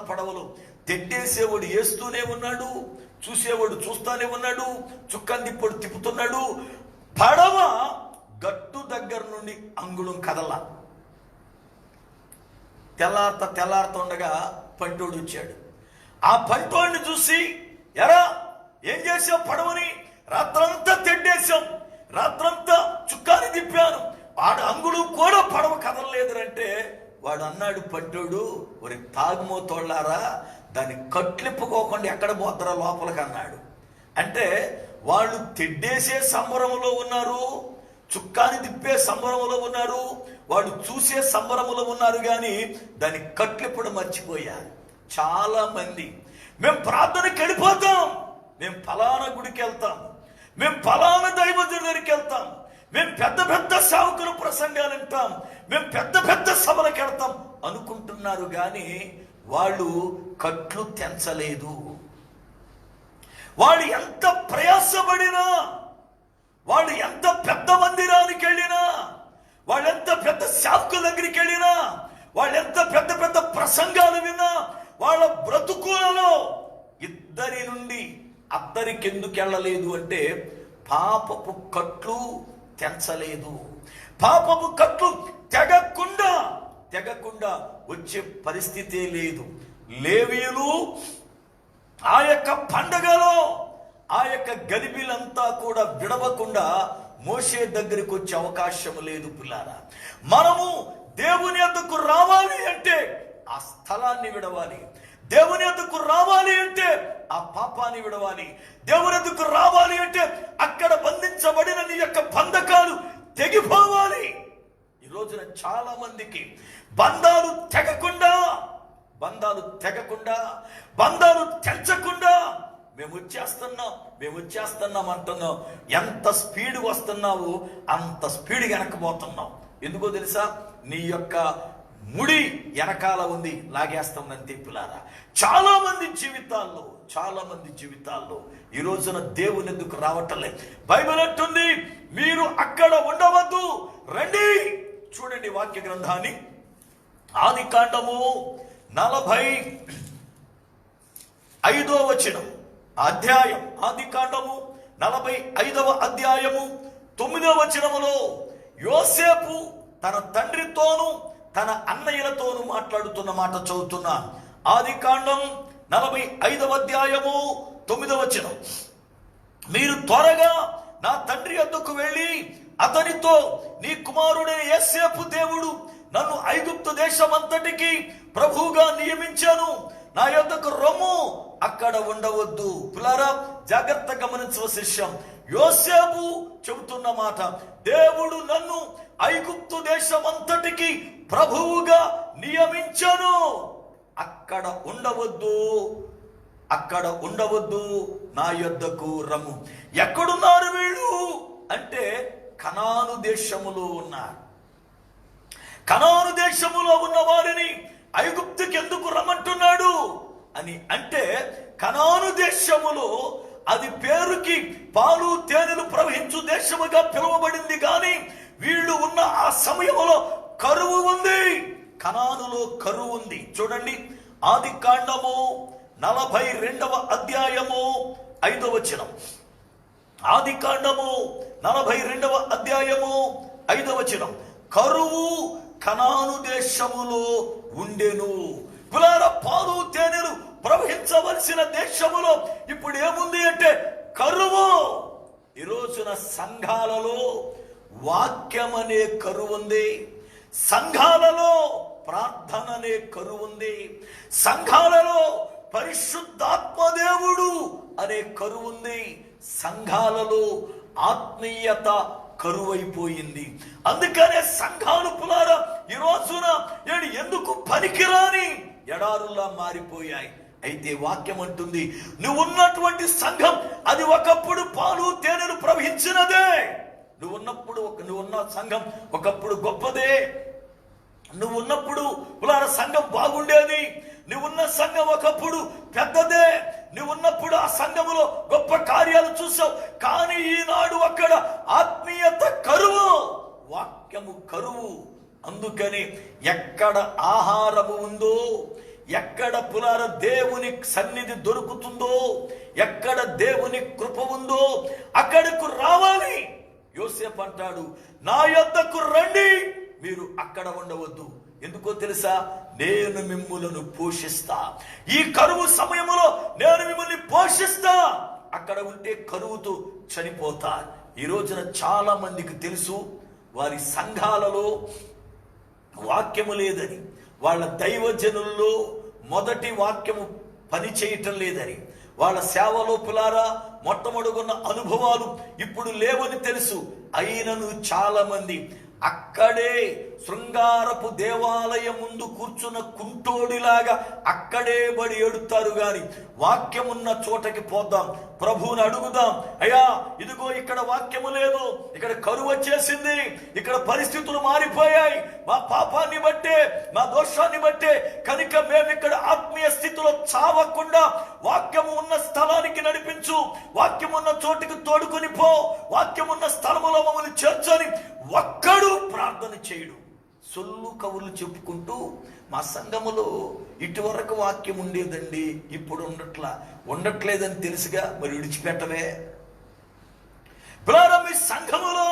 పడవలో తెడ్డేసేవాడు వేస్తూనే ఉన్నాడు, చూసేవాడు చూస్తానే ఉన్నాడు, చుక్కని తిప్పుడు తిప్పుతున్నాడు. పడవ గట్టు దగ్గర నుండి అంగుళం కదల. తెల్లారుతుండగా పంటోడు వచ్చాడు. ఆ పంటోడిని చూసి, ఎరా ఏం చేసావు పడవని? రాత్రంతా తెడ్డేశాం, రాత్రంతా చుక్కాని తిప్పాను, వాడు అంగుళం కూడా పడవ కదలలేదురంటే వాడు అన్నాడు పంటోడు, ఒరి తాగుమోతోళ్ళారా, దాన్ని కట్లిప్పుకోకుండా ఎక్కడ పోతారా లోపలికి అన్నాడు. అంటే వాళ్ళు తెడ్డేసే సంబరంలో ఉన్నారు, చుక్కాని తిప్పే సంబరంలో ఉన్నారు, వాడు చూసే సంబరంలో ఉన్నారు, కానీ దాన్ని కట్లిప్పడం మర్చిపోయారు. చాలా మంది మేము ప్రార్థనకి వెళ్ళిపోతాం, మేము ఫలానా గుడికి వెళ్తాం, మేము ఫలానా దైవజనుడి దగ్గరికి వెళ్తాం, మేము పెద్ద పెద్ద సేవకుల ప్రసంగాలు వింటాం, మేము పెద్ద పెద్ద సభలకు వెళ్తాం అనుకుంటున్నారు, కానీ వాళ్ళు కట్లు తెంచలేదు. వాళ్ళు ఎంత ప్రయాసపడినా, వాళ్ళు ఎంత పెద్ద మందిరానికి వెళ్ళినా, వాళ్ళు ఎంత పెద్ద సేవకుల దగ్గరికి వెళ్ళినా, వాళ్ళు ఎంత పెద్ద పెద్ద ప్రసంగాలు విన్నా, వాళ్ళ బ్రతుకులలో ఇద్దరి నుండి అద్దరికి ఎందుకు వెళ్ళలేదు అంటే పాపపు కట్లు తెంచలేదు. పాపపు కట్లు తెగకుండా వచ్చే పరిస్థితే లేదు. లేవీయులు ఆ యొక్క పండగలో ఆ యొక్క గలిబిలంతా కూడా విడవకుండా మోషే దగ్గరికి వచ్చే అవకాశం లేదు. పిల్లారా, మనము దేవుని యొద్దకు రావాలి అంటే ఆ స్థలాన్ని విడవాలి, దేవుని యొద్దకు రావాలి అంటే ఆ పాపాన్ని విడవాలి, దేవుని యొద్దకు రావాలి అంటే అక్కడ బంధించబడిన నీ యొక్క బంధకాలు తెగిపోవాలి. ఈ రోజున చాలా మందికి బంధాలు తెగకుండా బంధాలు తెంచకుండా మేము వచ్చేస్తున్నాం అంటున్నావు. ఎంత స్పీడ్ వస్తున్నావు అంత స్పీడ్ వెనకపోతున్నావు. ఎందుకో తెలుసా? నీ యొక్క ముడి వెనకాల ఉంది, లాగేస్తామని తిప్పులారా. చాలా మంది జీవితాల్లో ఈ రోజున దేవుని ఎందుకు రావట్లేదు? బైబిల్ అంటుంది, మీరు అక్కడ ఉండవద్దు, రండి. చూడండి వాక్య గ్రంథాన్ని, ఆదికాండము 45వ వచనం అధ్యాయం, ఆదికాండము 45వ అధ్యాయము 9వ వచనములో యోసేపు తన తండ్రితోను తన అన్నయ్యలతోనూ మాట్లాడుతున్న మాట చదువుతున్నా. ఆదికాండం 45వ అధ్యాయము 9వ వచనం, మీరు త్వరగా నా తండ్రి వద్దకు వెళ్ళి అతనితో, నీ కుమారుడైన యోసేపు దేవుడు నన్ను ఐగుప్తు దేశమంతటికి ప్రభువుగా నియమించాను, నా యొద్దకు రమ్ము, అక్కడ ఉండవద్దు. పిల్లారా, జాగ్రత్త గమనించవలసిన విషయం, యోసేపు చెబుతున్న మాట, దేవుడు నన్ను ఐగుప్తు దేశమంతటికి ప్రభువుగా నియమించాను, అక్కడ ఉండవద్దు, నా యొద్దకు రమ్ము. ఎక్కడున్నారు వీళ్ళు అంటే కనాను దేశములో ఉన్నారు. కనాను దేశములో ఉన్న వారిని ఐగుప్తుకి ఎందుకు రమ్మంటున్నాడు అని అంటే, కనాను దేశములో అది పేరుకి పాలు తేనెలు ప్రవహించు దేశముగా పిలువబడింది, కానీ వీళ్ళు ఉన్న ఆ సమయంలో కరువు ఉంది. కనానులో కరువు ఉంది. చూడండి, ఆదికాండము 42వ అధ్యాయము 5వ వచనం. ఆదికాండము 42వ అధ్యాయము 5వ వచనం, కరువు కనాను దేశములో ఉండెను. పులార, పాలు తేనెలు ప్రవహించవలసిన దేశములో ఇప్పుడు ఏముంది అంటే కరువు. ఈ రోజున సంఘాలలో వాక్యం అనే కరువు ఉంది, సంఘాలలో ప్రార్థన అనే కరువు ఉంది. సంఘాలలో పరిశుద్ధాత్మదేవుడు అనే కరువు ఉంది. సంఘాలలో ఆత్మీయత కరువైపోయింది. అందుకనే సంఘాలు పులారా ఈ రోజున ఎందుకు పనికిరాని ఎడారుల్లా మారిపోయాయి. అయితే వాక్యం అంటుంది, నువ్వు ఉన్నటువంటి సంఘం అది ఒకప్పుడు పాలు తేనెలు ప్రవహించినదే. నువ్వున్న సంఘం ఒకప్పుడు గొప్పదే. నువ్వు ఉన్నప్పుడు పులార సంఘం బాగుండేది. నువ్వున్న సంఘం ఒకప్పుడు పెద్దదే. నువ్వున్నప్పుడు ఆ సంఘములో గొప్ప కార్యాలు చూసావు. కానీ ఈనాడు అక్కడ ఆత్మీయత కరువు, వాక్యము కరువు. అందుకని ఎక్కడ ఆహారము ఉందో, ఎక్కడ పులార దేవుని సన్నిధి దొరుకుతుందో, ఎక్కడ దేవుని కృప ఉందో అక్కడకు రావాలి. యోసేపు అంటాడు, నా యొద్దకు రండి, మీరు అక్కడ ఉండవద్దు. ఎందుకో తెలుసా? నేను మిమ్ములను పోషిస్తా. ఈ కరువు సమయంలో నేను మిమ్మల్ని పోషిస్తా. అక్కడ ఉంటే కరువుతో చనిపోతా. ఈ రోజున చాలా మందికి తెలుసు వారి సంఘాలలో వాక్యము లేదని, వాళ్ళ దైవజనుల్లో మొదటి వాక్యము పని చేయటం లేదని, వాళ్ళ సేవలో పులారా మొట్టమొదటిగున్న అనుభవాలు ఇప్పుడు లేవని తెలుసు. అయినను చాలా మంది అక్కడే శృంగారపు దేవాలయం ముందు కూర్చున్న కుంటోడిలాగా అక్కడే బడి ఏడుతారు. గాని వాక్యమున్న చోటకి పోదాం, ప్రభువుని అడుగుదాం, అయ్యా ఇదిగో ఇక్కడ వాక్యము లేదు, ఇక్కడ కరువు వచ్చేసింది, ఇక్కడ పరిస్థితులు మారిపోయాయి, మా పాపాన్ని బట్టే, మా దోషాన్ని బట్టే, కనుక మేము ఇక్కడ ఆత్మీయ స్థితిలో చావకుండా వాక్యము ఉన్న స్థలానికి నడిపించు, వాక్యమున్న చోటుకి తోడుకొని పో, వాక్యమున్న స్థలములో మమ్మల్ని చేర్చని ఒక్కడు ప్రార్థన చేయడు. సొల్లు కవులు చెప్పుకుంటూ మా సంఘములో ఇటువరకు వాక్యం ఉండేదండి, ఇప్పుడు ఉండట్లేదని తెలుసుగా, మరి విడిచిపెట్టవే. ప్రారంభ మీ సంఘములో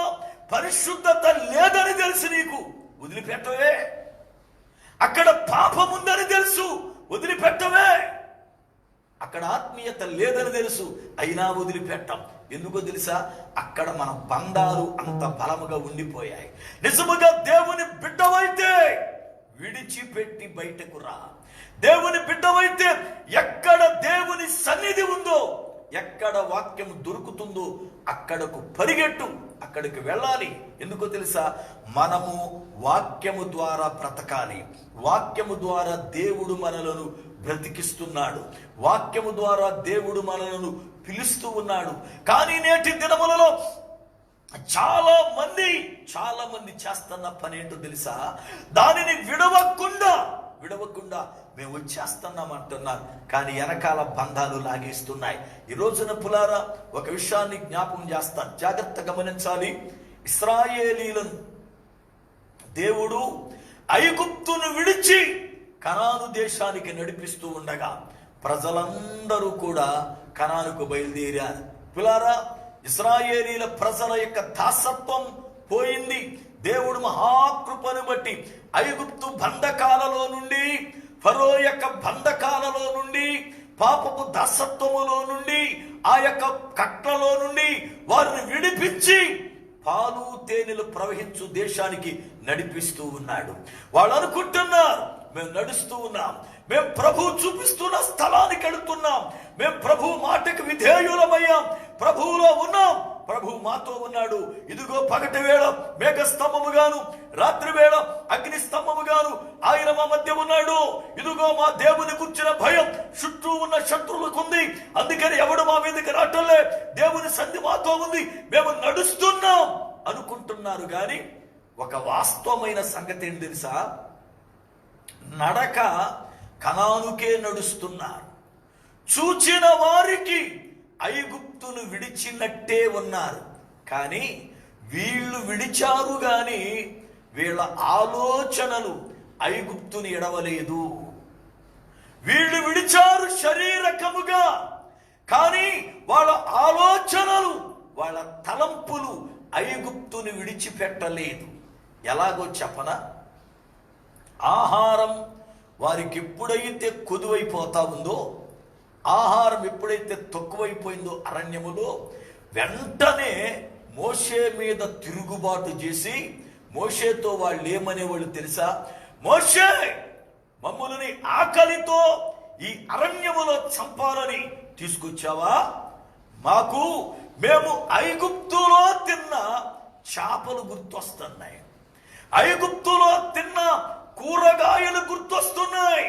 పరిశుద్ధత లేదని తెలుసు, నీకు వదిలిపెట్టవే. అక్కడ పాపం ఉందని తెలుసు, వదిలిపెట్టవే. అక్కడ ఆత్మీయత లేదని తెలుసు, అయినా వదిలిపెట్టాం. ఎందుకో తెలుసా? అక్కడ మన బంధాలు అంత బలముగా ఉండిపోయాయి. నిజముగా దేవుని బిడ్డవైతే విడిచిపెట్టి బయటకు రా. దేవుని బిడ్డవైతే ఎక్కడ దేవుని సన్నిధి ఉందో, ఎక్కడ వాక్యము దొరుకుతుందో అక్కడకు పరిగెట్టు, అక్కడికి వెళ్ళాలి. ఎందుకో తెలుసా? మనము వాక్యము ద్వారా బ్రతకాలి. వాక్యము ద్వారా దేవుడు మనలను బ్రతికిస్తున్నాడు. వాక్యము ద్వారా దేవుడు మనలను పిలుస్తూ ఉన్నాడు. కానీ నేటి దినములలో చాలా మంది చేస్తున్న పని ఏంటో తెలుసా? దానిని విడవకుండా మేము వచ్చేస్తున్నాం అంటున్నారు, కానీ వెనకాల బంధాలు లాగేస్తున్నాయి. ఈ రోజున పులారా ఒక విషయాన్ని జ్ఞాపకం చేస్తాను, జాగ్రత్త గమనించాలి. ఇశ్రాయేలీలను దేవుడు ఐగుప్తును విడిచి కనాను దేశానికి నడిపిస్తూ ఉండగా ప్రజలందరూ కూడా కనానుకు బయలుదేరారు. పులారా ఇశ్రాయేలీల ప్రజల యొక్క దాసత్వం పోయింది. దేవుడు మహాకృపను బట్టి ఐగుప్తు బంధకాలలో నుండి, ఫరో యొక్క బంధకాలలో నుండి, పాపపు దాసత్వములో నుండి, ఆ యొక్క కట్లలో నుండి వారిని విడిపించి పాలు తేనెలు ప్రవహించు దేశానికి నడిపిస్తూ ఉన్నాడు. వాళ్ళు అనుకుంటున్నారు మేము నడుస్తూ ఉన్నాం, మేము ప్రభు చూపిస్తున్న స్థలానికి వెళుతున్నాం, మేము ప్రభు మాటకు విధేయులమయ్యాం, ప్రభువులో ఉన్నాం, ప్రభు మాతో ఉన్నాడు. ఇదిగో పగటి వేళ మేఘ స్తంభముగాను, రాత్రి వేళ అగ్ని స్తంభముగాను ఆయన మా మధ్య ఉన్నాడు. ఇదిగో మా దేవుని గుర్చిన భయం చుట్టూ ఉన్న శత్రువులకు ఉంది, అందుకని ఎవడు మా మీదకి రావటంలే, దేవుని సంధి మాతో ఉంది, మేము నడుస్తున్నాం అనుకుంటున్నారు. కానీ ఒక వాస్తవమైన సంగతి ఏంటి తెలుసా? నడక కనానుకే నడుస్తున్నారు. చూచిన వారికి ఐగుప్తును విడిచినట్టే ఉన్నారు, కానీ వీళ్ళు విడిచారు, గాని వీళ్ళ ఆలోచనలు ఐగుప్తుని ఎడవలేదు. వీళ్ళు విడిచారు శరీరకముగా, కానీ వాళ్ళ ఆలోచనలు, వాళ్ళ తలంపులు ఐగుప్తుని విడిచిపెట్టలేదు. ఎలాగో చెప్పనా? ఆహారం వారికి ఎప్పుడైతే కొదువైపోతా ఉందో, ఆహారం ఎప్పుడైతే తక్కువైపోయిందో అరణ్యములో, వెంటనే మోషే మీద తిరుగుబాటు చేసి, మోషేతో వాళ్ళు ఏమనేవాళ్ళు తెలుసా? మోషే, మమ్ములని ఆకలితో ఈ అరణ్యములో చంపాలని తీసుకొచ్చావా? మేము ఐగుప్తులో తిన్న చేపలు గుర్తొస్తున్నాయి, ఐగుప్తులో తిన్న కూరగాయలు గుర్తొస్తున్నాయి.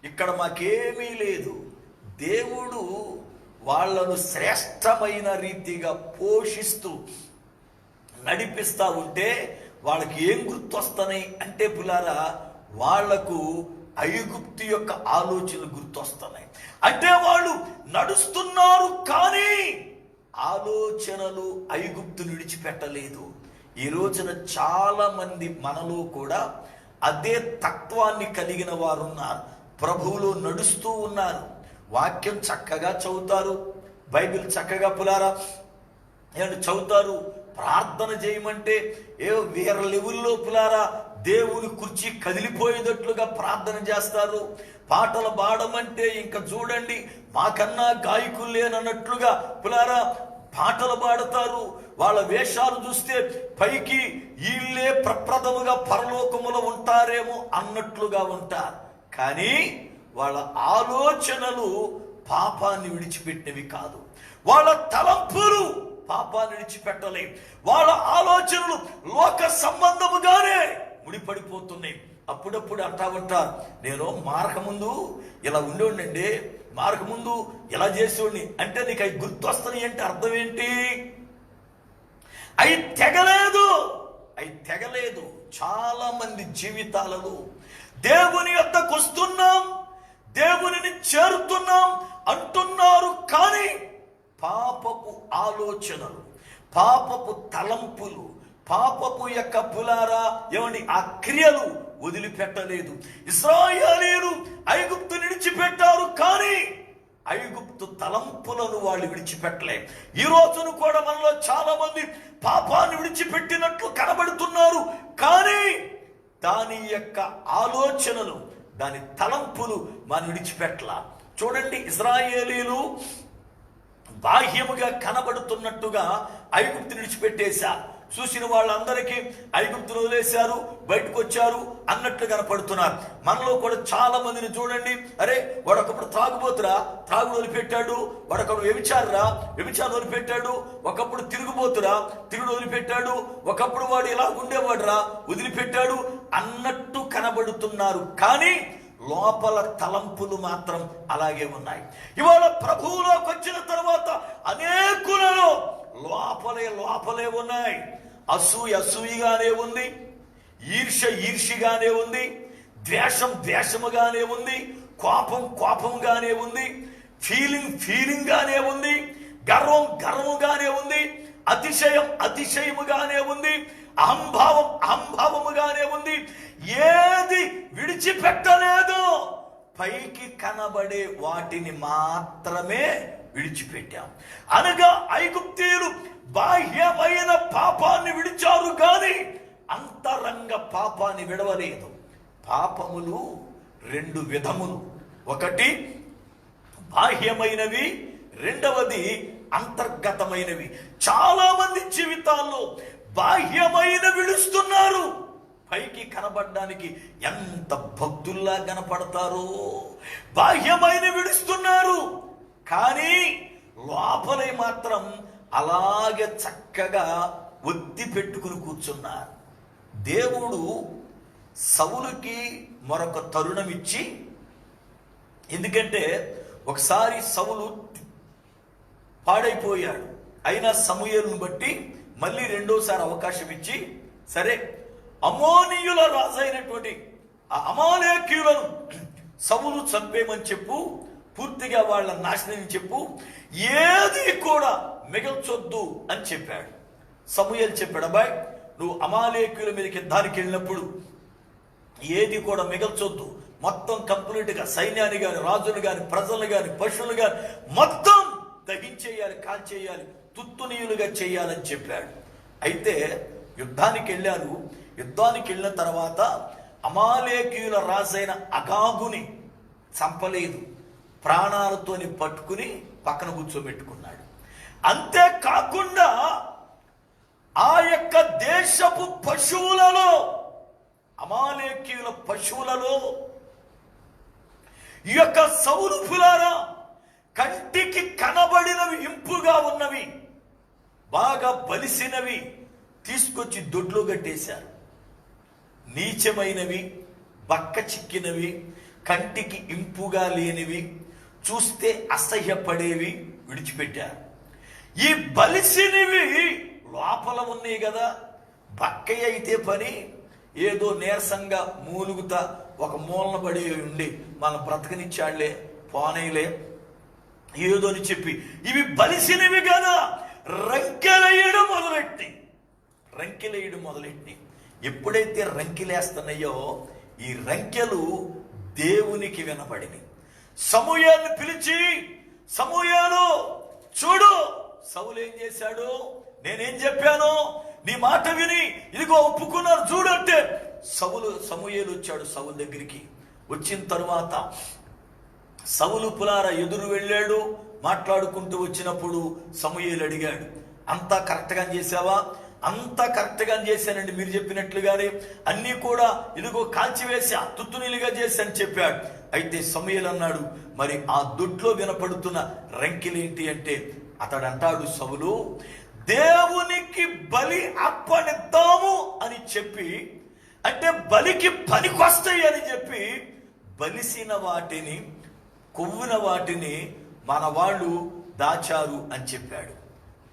ఇక్కడ మాకేమీ లేదు. దేవుడు వాళ్ళను శ్రేష్టమైన రీతిగా పోషిస్తూ నడిపిస్తా ఉంటే వాళ్ళకి ఏం గుర్తొస్తున్నాయి అంటే పులారా, వాళ్లకు ఐగుప్తు యొక్క ఆలోచనలు గుర్తొస్తున్నాయి. అంటే వాళ్ళు నడుస్తున్నారు కానీ ఆలోచనలు ఐగుప్తును విడిచిపెట్టలేదు. ఈ రోజున చాలా మంది మనలో కూడా అదే తత్వాన్ని కలిగిన వారు ఉన్నారు. ప్రభువులో నడుస్తూ ఉన్నారు, వాక్యం చక్కగా చదువుతారు, బైబిల్ చక్కగా పులారా చదువుతారు. ప్రార్థన చేయమంటే వేరే లెవెల్లో పులారా దేవుని కుర్చీ కదిలిపోయేటట్లుగా ప్రార్థన చేస్తారు. పాటలు పాడమంటే ఇంకా చూడండి మాకన్నా గాయకులు లేనన్నట్లుగా పులారా పాటలు పాడతారు. వాళ్ళ వేషాలు చూస్తే పైకి వీళ్ళే ప్రప్రథముగా పరలోకములో ఉంటారేమో అన్నట్లుగా ఉంటారు. కానీ వాళ్ళ ఆలోచనలు పాపాన్ని విడిచిపెట్టినవి కాదు. వాళ్ళ తలంపులు పాపాన్ని విడిచిపెట్టలేం. వాళ్ళ ఆలోచనలు లోక సంబంధముగానే ముడిపడిపోతున్నాయి. అప్పుడప్పుడు అంటా ఉంటారు, నేను మార్గముందు ఇలా ఉండేవాడినండి, మార్గముందు ఇలా చేసేవాడిని. అంటే నీకు అవి గుర్తొస్తున్నాయి అంటే అర్థం ఏంటి? అవి తెగలేదు. చాలా మంది జీవితాలలో దేవుని యొద్దకు వస్తున్నాం, దేవునిని చేరుతున్నాం అంటున్నారు, కానీ పాపపు ఆలోచనలు, పాపపు తలంపులు, పాపపు యొక్క పులారా ఆ క్రియలు వదిలిపెట్టలేదు. ఇశ్రాయేలీయులు ఐగుప్తు విడిచిపెట్టారు, కానీ ఐగుప్తు తలంపులను వాళ్ళు విడిచిపెట్టలేదు. ఈ రోజును కూడా మనలో చాలా మంది పాపాన్ని విడిచిపెట్టినట్లు కనబడుతున్నారు, కానీ దాని యొక్క ఆలోచనలు, దాని తలంపులు మనం విడిచిపెట్టలా. చూడండి, ఇశ్రాయేలీయులు బాహ్యముగా కనబడుతున్నట్టుగా ఐగుప్తుని విడిచిపెట్టేశారు. చూసిన వాళ్ళందరికీ ఐగుప్తును వదిలేశారు, బయటకు వచ్చారు అన్నట్లు కనపడుతున్నారు. మనలో కూడా చాలా మందిని చూడండి, అరే వాడొకప్పుడు త్రాగుబోతురా, త్రాగుడు వదిలిపెట్టాడు, వాడొకప్పుడు వ్యభిచారం వదిలిపెట్టాడు, ఒకప్పుడు తిరుగుబోతురా, తిరుగుడు వదిలిపెట్టాడు, ఒకప్పుడు వాడు ఇలా ఉండేవాడురా, వదిలిపెట్టాడు అన్నట్టు కనబడుతున్నారు. కానీ లోపల తలంపులు మాత్రం అలాగే ఉన్నాయి. ఇవాళ ప్రభువులోకి వచ్చిన తర్వాత అనేకులలో లోపలే ఉన్నాయి. అసూయగానే ఉంది, ఈర్ష్యగానే ఉంది, ద్వేషముగానే ఉంది, కోపంగానే ఉంది, ఫీలింగ్ గానే ఉంది, గర్వంగానే ఉంది, అతిశయముగానే ఉంది, అహంభావముగానే ఉంది. ఏది విడిచిపెట్టలేదు, పైకి కనబడే వాటిని మాత్రమే విడిచిపెట్టాం. అనగా ఐగుప్తీయులు బాహ్యమైన పాపాన్ని విడిచారు, కానీ అంతరంగ పాపాన్ని విడవలేదు. పాపములు రెండు విధములు, ఒకటి బాహ్యమైనవి, రెండవది అంతర్గతమైనవి. చాలా మంది జీవితాల్లో బాహ్యమైన విడుస్తున్నారు, పైకి కనబడడానికి ఎంత భక్తుల్లా కనపడతారో. బాహ్యమైన విడుస్తున్నారు, కానీ లోపలే మాత్రం అలాగే చక్కగా ఒత్తి పెట్టుకుని కూర్చున్నారు. దేవుడు సౌలుకి మరొక తరుణం ఇచ్చి, ఎందుకంటే ఒకసారి సౌలు పాడైపోయాడు, అయినా సమూయేలును బట్టి మళ్ళీ రెండోసారి అవకాశం ఇచ్చి, సరే అమోనీయుల రాజు అయినటువంటి ఆ అమాలేకీయులను సౌలు చంపేమని చెప్పు, పూర్తిగా వాళ్ళ నాశనం చెప్పు, ఏది కూడా మిగల్చొద్దు అని చెప్పాడు. సమూయేలు చెప్పాడు, అబ్బాయి నువ్వు అమాలేకీయుల మీదకి యుద్ధానికి వెళ్ళినప్పుడు ఏది కూడా మిగల్చొద్దు, మొత్తం కంప్లీట్గా సైన్యాన్ని కానీ, రాజులు కానీ, ప్రజలు కానీ, పశువులు కానీ మొత్తం దహించేయాలి, కాల్చేయాలి, తుత్తునీయులుగా చేయాలని చెప్పాడు. అయితే యుద్ధానికి వెళ్ళారు. యుద్ధానికి వెళ్ళిన తర్వాత అమాలేకీయుల రాజైన అగాగుని చంపలేదు, ప్రాణాలతోని పట్టుకుని పక్కన కూర్చోబెట్టుకున్నాడు. అంతేకాకుండా ఆ యొక్క దేశపు పశువులలో అమాలేకీయుల పశువులలో ఈ యొక్క సౌలు పులారా కంటికి కనబడినవి, ఇంపుగా ఉన్నవి, బాగా బలిసినవి తీసుకొచ్చి దొడ్లో కట్టేశారు. నీచమైనవి, బక్క చిక్కినవి, కంటికి ఇంపుగా లేనివి, చూస్తే అసహ్యపడేవి విడిచిపెట్టారు. ఈ బలిసినవి లోపల ఉన్నాయి కదా, బక్కయ్య అయితే పని ఏదో నీరసంగా మూలుగుతా ఒక మూలన పడి ఉండి మన బ్రతకనిచ్చాళ్లే, పోనీలే ఏదో అని చెప్పి ఇవి బలిసినవి కదా రంకెలేయడం మొదలెట్టి ఎప్పుడైతే రంకెలేస్తున్నాయో ఈ రంకెలు దేవునికి వినపడిని. సమూయేలుని పిలిచి, సమూయేలు చూడు, సౌలు ఏం చేశాడు, నేనేం చెప్పాను, నీ మాట విని ఇదిగో ఒప్పుకున్నారు చూడు అంటే సమూయేలు వచ్చాడు సౌలు దగ్గరికి. వచ్చిన తరువాత సౌలు పులారా ఎదురు వెళ్ళాడు. మాట్లాడుకుంటూ వచ్చినప్పుడు సమూయేలు అడిగాడు, అంతా కరెక్ట్గా చేసావా? అంతా కరెక్ట్గా చేశానండి, మీరు చెప్పినట్లుగానే అన్నీ కూడా ఇదిగో కాల్చివేసా, తుత్తునీలుగా చేశాను చెప్పాడు. అయితే సమూయేలు అన్నాడు, మరి ఆ దొడ్లో వినపడుతున్న రంకెలేంటి అంటే అతడు అంటాడు, సౌలు దేవునికి బలి అర్పణిద్దాము అని చెప్పి, అంటే బలికి పనికొస్తాయి అని చెప్పి బలిసిన వాటిని, కొవ్వున వాటిని మన వాళ్ళు దాచారు అని చెప్పాడు.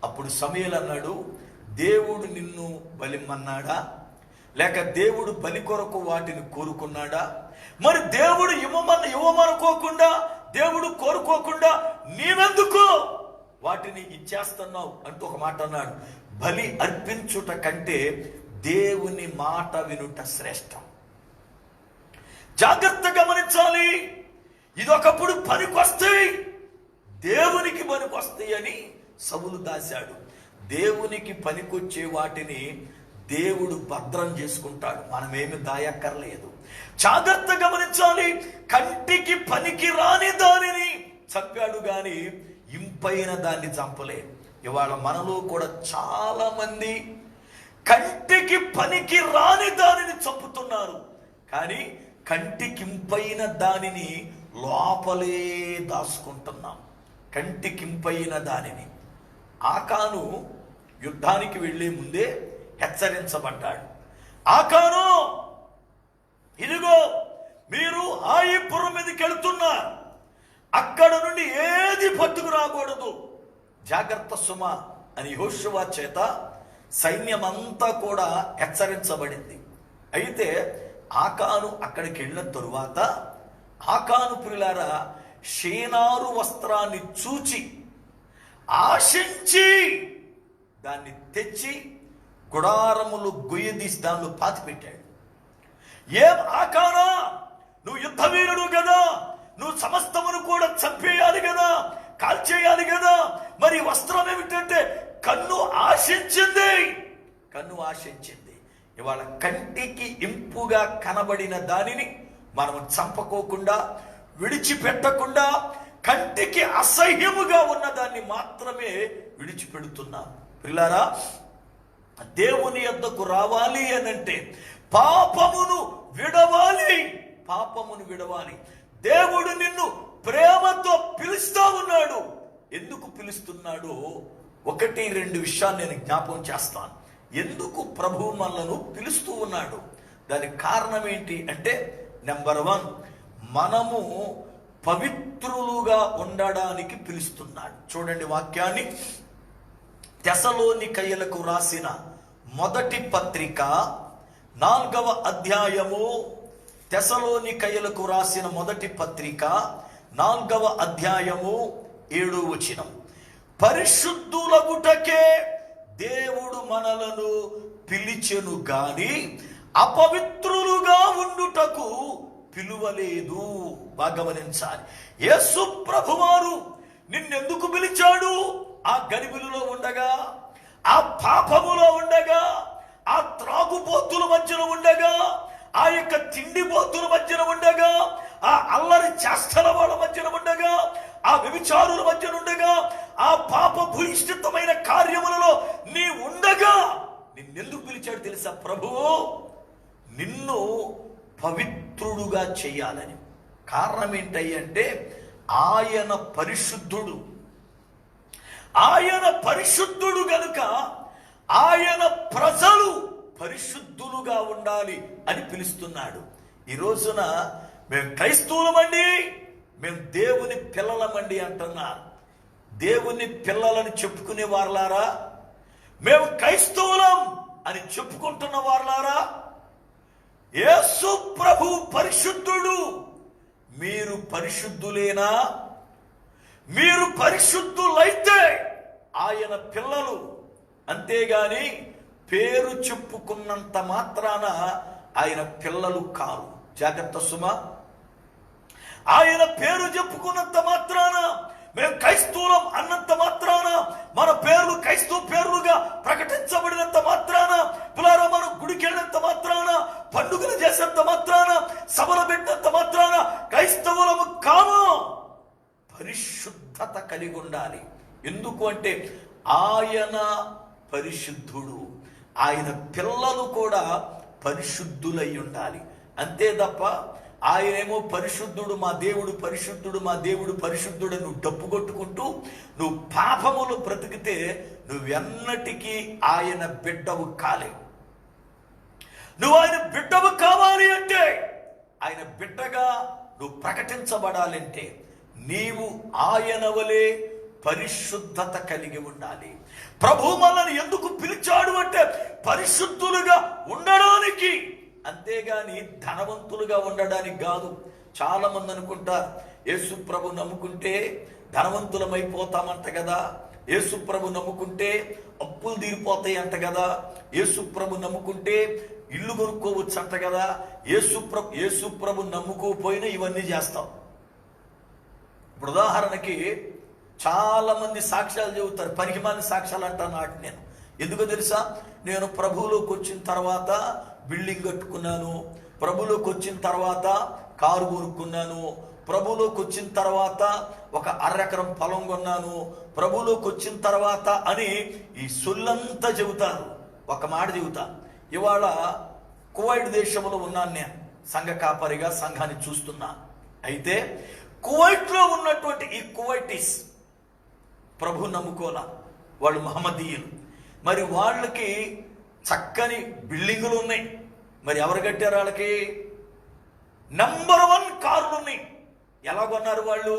అప్పుడు సమూయేలు అన్నాడు, దేవుడు నిన్ను బలిమ్మన్నాడా, లేక దేవుడు బలి కొరకు వాటిని కోరుకున్నాడా? మరి దేవుడు ఇవ్వమనుకోకుండా, దేవుడు కోరుకోకుండా నీవెందుకు వాటిని ఇచ్చేస్తున్నావు అంటూ ఒక మాట అన్నాడు. బలి అర్పించుట కంటే దేవుని మాట వినుట శ్రేష్టం. జాగ్రత్త గమనించాలి. ఇదొకప్పుడు పనికొస్తాయి, దేవునికి పనికొస్తాయి అని సౌలు దాశాడు. దేవునికి పనికొచ్చే వాటిని దేవుడు భద్రం చేసుకుంటాడు, మనమేమి దాయక్కర్లేదు. జాగ్రత్త గమనించాలి. కంటికి పనికి రాని దానిని చంపాడు గాని ఇంపైన దాన్ని చంపలేదు. ఇవాళ మనలో కూడా చాలా మంది కంటికి పనికి రాని దానిని చంపుతున్నారు, కానీ కంటికి ఇంపైన దానిని లోపలే దాచుకుంటున్నాం. కంటికి ఇంపైన దానిని. ఆకాను యుద్ధానికి వెళ్లే ముందే హెచ్చరించబడ్డాడు. ఆకాను, ఇదిగో మీరు హాయిపురం మీదకి వెళ్తున్నారు, అక్కడ నుండి ఏది పట్టుకు రాకూడదు, జాగ్రత్త సుమ అని యెహోషువ చేత సైన్యమంతా కూడా హెచ్చరించబడింది. అయితే ఆకాను అక్కడికి వెళ్ళిన తరువాత ఆకాను ప్రియులారా షేనారు వస్త్రాన్ని చూచి ఆశించి దాన్ని తెచ్చి గుడారములు గొయ్యదీసి దానిలో పాతి పెట్టాడు. ఏం ఆకానా, నువ్వు యుద్ధవీరుడు కదా, నువ్వు సమస్తమును కూడా చంపేయాలి కదా, కాల్చేయాలి కదా, మరి వస్త్రం ఏమిటంటే కన్ను ఆశించింది. ఇవాళ కంటికి ఇంపుగా కనబడిన దానిని మనం చంపకోకుండా, విడిచిపెట్టకుండా, కంటికి అసహ్యముగా ఉన్న దాన్ని మాత్రమే విడిచిపెడుతున్నాం. ప్రియులారా, దేవుని యొద్దకు రావాలి అనంటే పాపమును విడవాలి. దేవుడు నిన్ను ప్రేమతో పిలుస్తా ఉన్నాడు. ఎందుకు పిలుస్తున్నాడో 1-2 విషయాలు నేను జ్ఞాపకం చేస్తాను. ఎందుకు ప్రభు మనలను పిలుస్తూ ఉన్నాడు, దానికి కారణం ఏంటి అంటే, నెంబర్ 1, మనము పవిత్రులుగా ఉండడానికి పిలుస్తున్నాడు. చూడండి వాక్యాన్ని. తెసలోనికయ్యులకు రాసిన మొదటి పత్రిక 4వ అధ్యాయము. తెసలోనికయ్యులకు రాసిన మొదటి పత్రిక 4వ అధ్యాయము 7వ వచనం. పరిశుద్ధులగుటకే దేవుడు మనలను పిలిచెను గాని అపవిత్రులుగా ఉండుటకు పిలువలేదు. బాగా గమనించాలి. యేసు ప్రభువారు నిన్నెందుకు పిలిచాడు? ఆ గలిబిలిలో ఉండగా, ఆ పాపములో ఉండగా, ఆ త్రాగుబోతుల మధ్యలో ఉండగా, ఆ యొక్క తిండిబోతుల మధ్యన ఉండగా, ఆ అల్లరి చేష్టల వాళ్ళ మధ్యన ఉండగా, ఆ వ్యభిచారుల మధ్యన ఉండగా, ఆ పాప భూయిష్ఠితమైన కార్యములలో నీ ఉండగా నిన్నెందుకు పిలిచాడు తెలుసా? ప్రభువు నిన్ను పవిత్రుడుగా చేయాలని. కారణం ఏంటంటే ఆయన పరిశుద్ధుడు. ఆయన పరిశుద్ధుడు గనుక ఆయన ప్రజలు పరిశుద్ధులుగా ఉండాలి అని పిలుస్తున్నాడు. ఈ రోజున మేము క్రైస్తవులమండి, మేము దేవుని పిల్లలమండి అంటున్నారు. దేవుని పిల్లలని చెప్పుకునే వారులారా, మేము క్రైస్తవులం అని చెప్పుకుంటున్న వారులారా, యేసు ప్రభు పరిశుద్ధుడు, మీరు పరిశుద్ధులేనా? మీరు పరిశుద్ధులైతే ఆయన పిల్లలు. అంతేగాని పేరు చెప్పుకున్నంత మాత్రాన ఆయన పిల్లలు కారు. జాగ్రత్త సుమా. ఆయన పేరు చెప్పుకున్నంత మాత్రాన, మేము క్రైస్తవులం అన్నంత మాత్రాన, మన పేర్లు క్రైస్తవ పేర్లుగా ప్రకటించబడినంత మాత్రాన, పిల్లరా మనం గుడికి వెళ్ళినంత మాత్రాన, పండుగలు చేసేంత మాత్రాన, సభలు పెట్టినంత మాత్రాన క్రైస్తవులము కాము. పరిశుద్ధత కలిగి ఉండాలి. ఎందుకు అంటే ఆయన పరిశుద్ధుడు, ఆయన పిల్లలు కూడా పరిశుద్ధులై ఉండాలి. అంతే తప్ప ఆయనేమో పరిశుద్ధుడు, మా దేవుడు పరిశుద్ధుడు, మా దేవుడు పరిశుద్ధుడు నువ్వు డప్పు కొట్టుకుంటూ నువ్వు పాపములు బ్రతికితే నువ్వెన్నటికీ ఆయన బిడ్డవు కాలేవు. నువ్వు ఆయన బిడ్డవు కావాలి అంటే, ఆయన బిడ్డగా నువ్వు ప్రకటించబడాలంటే నీవు ఆయన వలె పరిశుద్ధత కలిగి ఉండాలి. ప్రభు మనల్ని ఎందుకు పిలిచాడు అంటే పరిశుద్ధులుగా ఉండడానికి, అంతేగాని ధనవంతులుగా ఉండడానికి కాదు. చాలా మంది అనుకుంటారు యేసు ప్రభు నమ్ముకుంటే ధనవంతులమైపోతామంట కదా, యేసు ప్రభు నమ్ముకుంటే అప్పులు తీరిపోతాయి అంట కదా, యేసు ప్రభు నమ్ముకుంటే ఇల్లు కొనుక్కోవచ్చు అంట కదా, యేసు ప్రభు నమ్ముకోపోయినా ఇవన్నీ చేస్తాం. ఇప్పుడు ఉదాహరణకి చాలా మంది సాక్ష్యాలు చెబుతారు, పనికిమాలిన సాక్ష్యాలు అంటాను నాటి. నేను ఎందుకో తెలుసా, నేను ప్రభువులోకి వచ్చిన తర్వాత బిల్డింగ్ కట్టుకున్నాను, ప్రభువులోకి వచ్చిన తర్వాత కారు కొనుక్కున్నాను, ప్రభువులోకి వచ్చిన తర్వాత ఒక 1/2 ఎకరం పొలం కొన్నాను, ప్రభువులోకి వచ్చిన తర్వాత అని ఈ సొల్లంతా చెబుతారు. ఒక మాట చెబుతా, ఇవాళ కువైట్ దేశంలో ఉన్నాను నేను, సంఘ కాపరిగా సంఘాన్ని చూస్తున్నా. అయితే కువైట్లో ఉన్నటువంటి ఈ కువైటీస్ ప్రభు నమ్ముకోలా, వాళ్ళు మహమ్మదీయులు. మరి వాళ్ళకి చక్కని బిల్డింగులు ఉన్నాయి. మరి ఎవరు కట్టారు? వాళ్ళకి నంబర్ 1 కార్లు ఉన్నాయి. ఎలా కొన్నారు వాళ్ళు?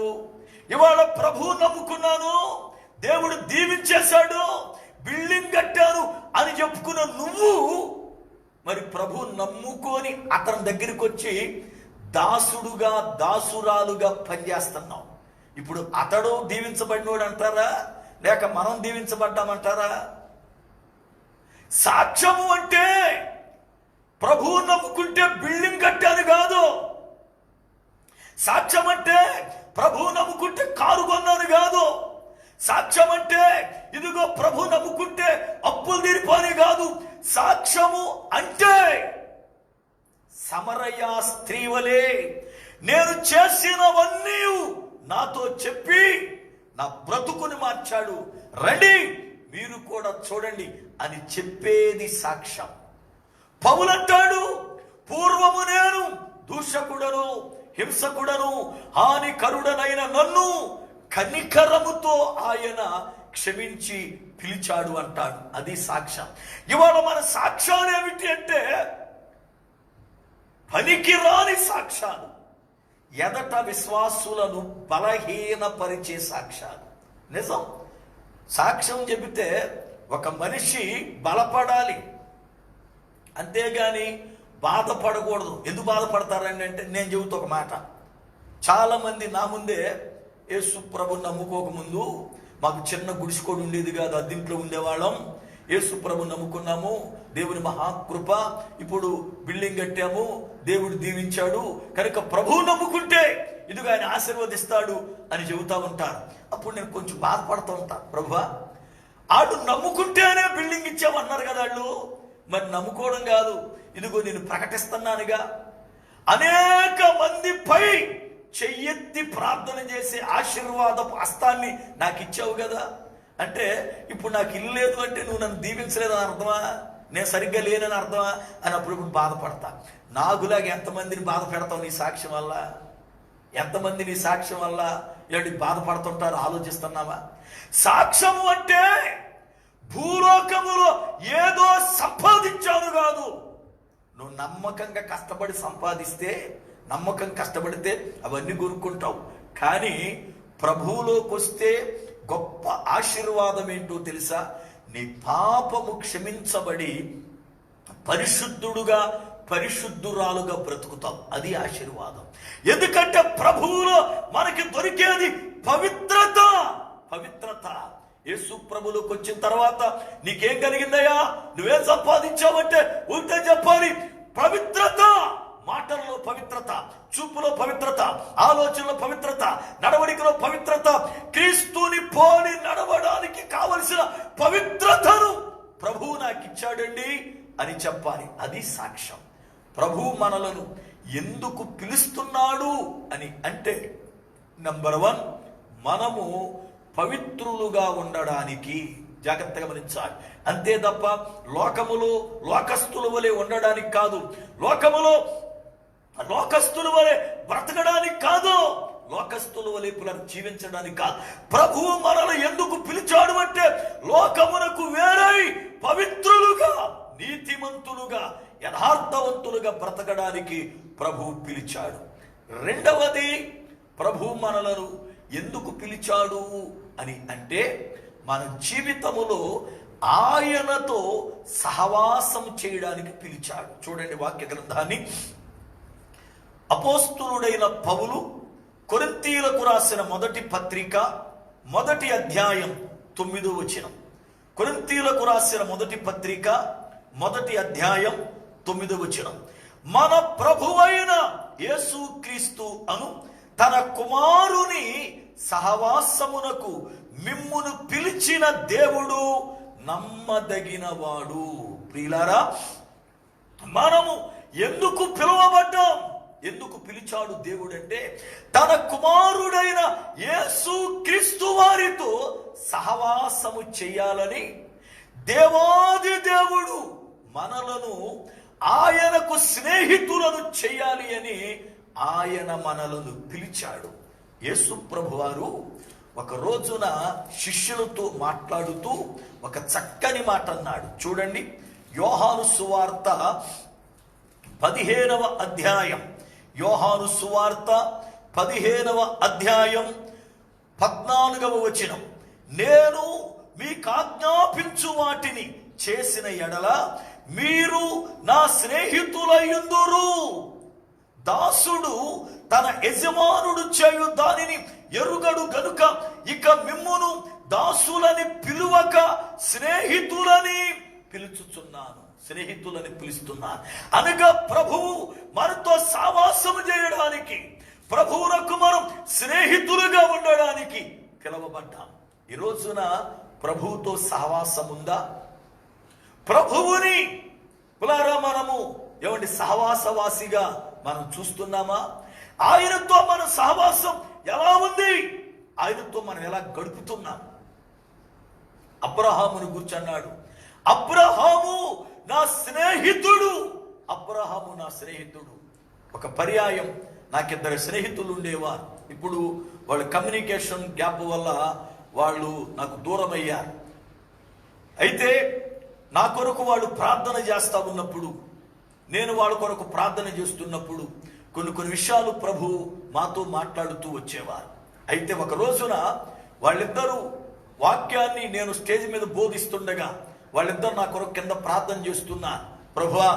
ఇవాళ ప్రభు నమ్ముకున్నాను, దేవుడు దీవించేశాడు, బిల్డింగ్ కట్టాను అని చెప్పుకున్న నువ్వు మరి ప్రభు నమ్ముకొని అతని దగ్గరికి వచ్చి దాసుడుగా దాసురాలుగా పనిచేస్తున్నావు. ఇప్పుడు అతడు దీవించబడినోడు అంటారా, లేక మనం దీవించబడ్డామంటారా? సాక్ష్యము అంటే ప్రభువు నమ్ముకుంటే బిల్డింగ్ కట్టాను కాదు. సాక్ష్యం అంటే ప్రభువు నమ్ముకుంటే కారు కొన్నాను కాదు. సాక్ష్యం అంటే ఇదిగో ప్రభు నమ్ముకుంటే అప్పులు తీరిపోని కాదు. సాక్ష్యము అంటే సమరయ స్త్రీ వలె నేను చేసినవన్నీ నాతో చెప్పి నా బ్రతుకుని మార్చాడు, రండి మీరు కూడా చూడండి అని చెప్పేది సాక్ష్యం. పౌలంటాడు, పూర్వము నేను దూషకుడను, హింసకుడను, హానికరుడనైన నన్ను కనికరముతో ఆయన క్షమించి పిలిచాడు అంటాడు. అది సాక్ష్యం. ఇవాళ మన సాక్ష్యాలు ఏమిటి అంటే పనికిరాని సాక్ష్యాలు, ఎదట విశ్వాసులను బలహీనపరిచే సాక్ష్యాలు. నిజం, సాక్ష్యం చెబితే ఒక మనిషి బలపడాలి, అంతేగాని బాధపడకూడదు. ఎందుకు బాధపడతారండి అంటే, నేను చెబుతా ఒక మాట. చాలామంది నా ముందే యేసు ప్రభుని నమ్ముకోకముందు మాకు చిన్న గుడిసుకోడు ఉండేది కాదు, అద్దెంట్లో ఉండేవాళ్ళం. యేసు ప్రభు నమ్ముకున్నాము, దేవుని మహాకృప, ఇప్పుడు బిల్డింగ్ కట్టాము, దేవుడు దీవించాడు కనుక ప్రభువు నమ్ముకుంటే ఇదిగో ఆయన ఆశీర్వదిస్తాడు అని చెబుతా ఉంటారు. అప్పుడు నేను కొంచెం బాధపడుతూ ఉంటాను, ప్రభువా ఆడు నమ్ముకుంటేనే బిల్డింగ్ ఇచ్చామన్నారు కదా వాళ్ళు, మరి నమ్ముకోవడం కాదు, ఇదిగో నేను ప్రకటిస్తున్నానుగా, అనేక మందిపై చెయ్యెత్తి ప్రార్థన చేసే ఆశీర్వాదపు హస్తాన్ని నాకు ఇచ్చావు కదా. అంటే ఇప్పుడు నాకు ఇల్లు లేదు అంటే నువ్వు నన్ను దీవించలేదు అని అర్థమా? నేను సరిగ్గా లేనని అర్థమా అని అప్పుడప్పుడు బాధపడతా. నాగులాగా ఎంతమందిని బాధ పెడతావు నీ సాక్ష్యం వల్ల? ఎంతమంది నీ సాక్ష్యం వల్ల ఇలాంటి బాధపడుతుంటారు ఆలోచిస్తున్నావా? సాక్ష్యము అంటే భూలోకములో ఏదో సంపాదించాను కాదు. నువ్వు నమ్మకంగా కష్టపడి సంపాదిస్తే, నమ్మకం కష్టపడితే అవన్నీ కొనుక్కుంటావు. కానీ ప్రభువులోకి వస్తే గొప్ప ఆశీర్వాదం ఏంటో తెలుసా? నీ పాపము క్షమించబడి పరిశుద్ధుడుగా పరిశుద్ధురాలుగా బ్రతుకుతావు. అది ఆశీర్వాదం. ఎందుకంటే ప్రభువులో మనకి దొరికేది పవిత్రత. పవిత్రత యేసు ప్రభువులోకి వచ్చిన తర్వాత నీకేం కలిగిందయ్యా? నువ్వేం సంపాదించావంటే ఉంటే చెప్పాలి. పవిత్రత. మాటల్లో పవిత్రత, చూపులో పవిత్రత, ఆలోచనలో పవిత్రత, నడవడికలో పవిత్రత, క్రీస్తుని పోలి నడవడానికి కావలసిన పవిత్రతను ప్రభువు నాకు ఇచ్చాడండి అని చెప్పాలి. అది సాక్ష్యం. ప్రభువు మనలను ఎందుకు పిలుస్తున్నాడు అని అంటే, నంబర్ 1, మనము పవిత్రులుగా ఉండడానికి. జాగ్రత్తగా గమనించాలి. అంతే తప్ప లోకములో లోకస్తుల వలె ఉండడానికి కాదు, లోకములో లోకస్తుల వలె బ్రతకడానికి కాదు, లోకస్తుల వలె జీవించడానికి కాదు. ప్రభువు మనల్ని ఎందుకు పిలిచాడు అంటే, లోకమునకు వేరై పవిత్రులుగా, నీతిమంతులుగా, యథార్థవంతులుగా బ్రతకడానికి ప్రభువు పిలిచాడు. రెండవది, ప్రభువు మనలను ఎందుకు పిలిచాడు అని అంటే, మన జీవితములో ఆయనతో సహవాసం చేయడానికి పిలిచాడు. చూడండి వాక్య గ్రంథాన్ని. అపోస్తులుడైన పౌలు కొరింథీయులకు రాసిన మొదటి పత్రిక 1వ అధ్యాయం 9వ వచనం. కొరింథీయులకు రాసిన మొదటి పత్రిక 1వ అధ్యాయం 9వ వచనం. మన ప్రభువైన యేసుక్రీస్తు అను తన కుమారుని సహవాసమునకు మిమ్మును పిలిచిన దేవుడు నమ్మదగినవాడు. ప్రియులారా, మనము ఎందుకు పిలువబడ్డాం? ఎందుకు పిలిచాడు దేవుడు అంటే, తన కుమారుడైన యేసుక్రీస్తు వారితో సహవాసము చేయాలని దేవాది దేవుడు మనలను ఆయనకు స్నేహితులను చేయాలి అని ఆయన మనలను పిలిచాడు. యేసు ప్రభువారు ఒక రోజున శిష్యులతో మాట్లాడుతూ ఒక చక్కని మాట అన్నాడు. చూడండి, యోహాను సువార్త 15వ అధ్యాయం, యోహాను సువార్త 15వ అధ్యాయం 14వ వచనం. నేను మీకు ఆజ్ఞాపించు వాటిని చేసిన ఎడల మీరు నా స్నేహితులయ్యుందురు. దాసుడు తన యజమానుడు చేయు దానిని ఎరుగడు గనుక ఇక మిమ్మును దాసులని పిలువక స్నేహితులని పిలుచుచున్నాను. స్నేహితులని పిలుస్తున్నాను అనగా ప్రభువు మనతో సావాసము చేయడానికి, ప్రభువునకు మనం స్నేహితులుగా ఉండడానికి పిలవబడ్డాం. ఈ రోజున ప్రభువుతో సహవాసం ఉందా? ప్రభువుని పులారా మనము ఏమండి సహవాసవాసిగా మనం చూస్తున్నామా? ఆయనతో మన సహవాసం ఎలా ఉంది? ఆయనతో మనం ఎలా గడుపుతున్నాం? అబ్రహామును కూర్చున్నాడు, అబ్రహాము నా స్నేహితుడు. అబ్రహాము నా స్నేహితుడు. ఒక పర్యాయం నాకిద్దరు స్నేహితులు ఉండేవారు. ఇప్పుడు వాళ్ళ కమ్యూనికేషన్ గ్యాప్ వల్ల వాళ్ళు నాకు దూరం అయ్యారు. అయితే నా కొరకు వాళ్ళు ప్రార్థన చేస్తా ఉన్నప్పుడు, నేను వాళ్ళ కొరకు ప్రార్థన చేస్తున్నప్పుడు కొన్ని విషయాలు ప్రభు మాతో మాట్లాడుతూ వచ్చేవారు. అయితే ఒక రోజున వాళ్ళిద్దరూ వాక్యాన్ని నేను స్టేజ్ మీద బోధిస్తుండగా వాళ్ళిద్దరు నా కొరకు కింద ప్రార్థన చేస్తున్నా, ప్రభువా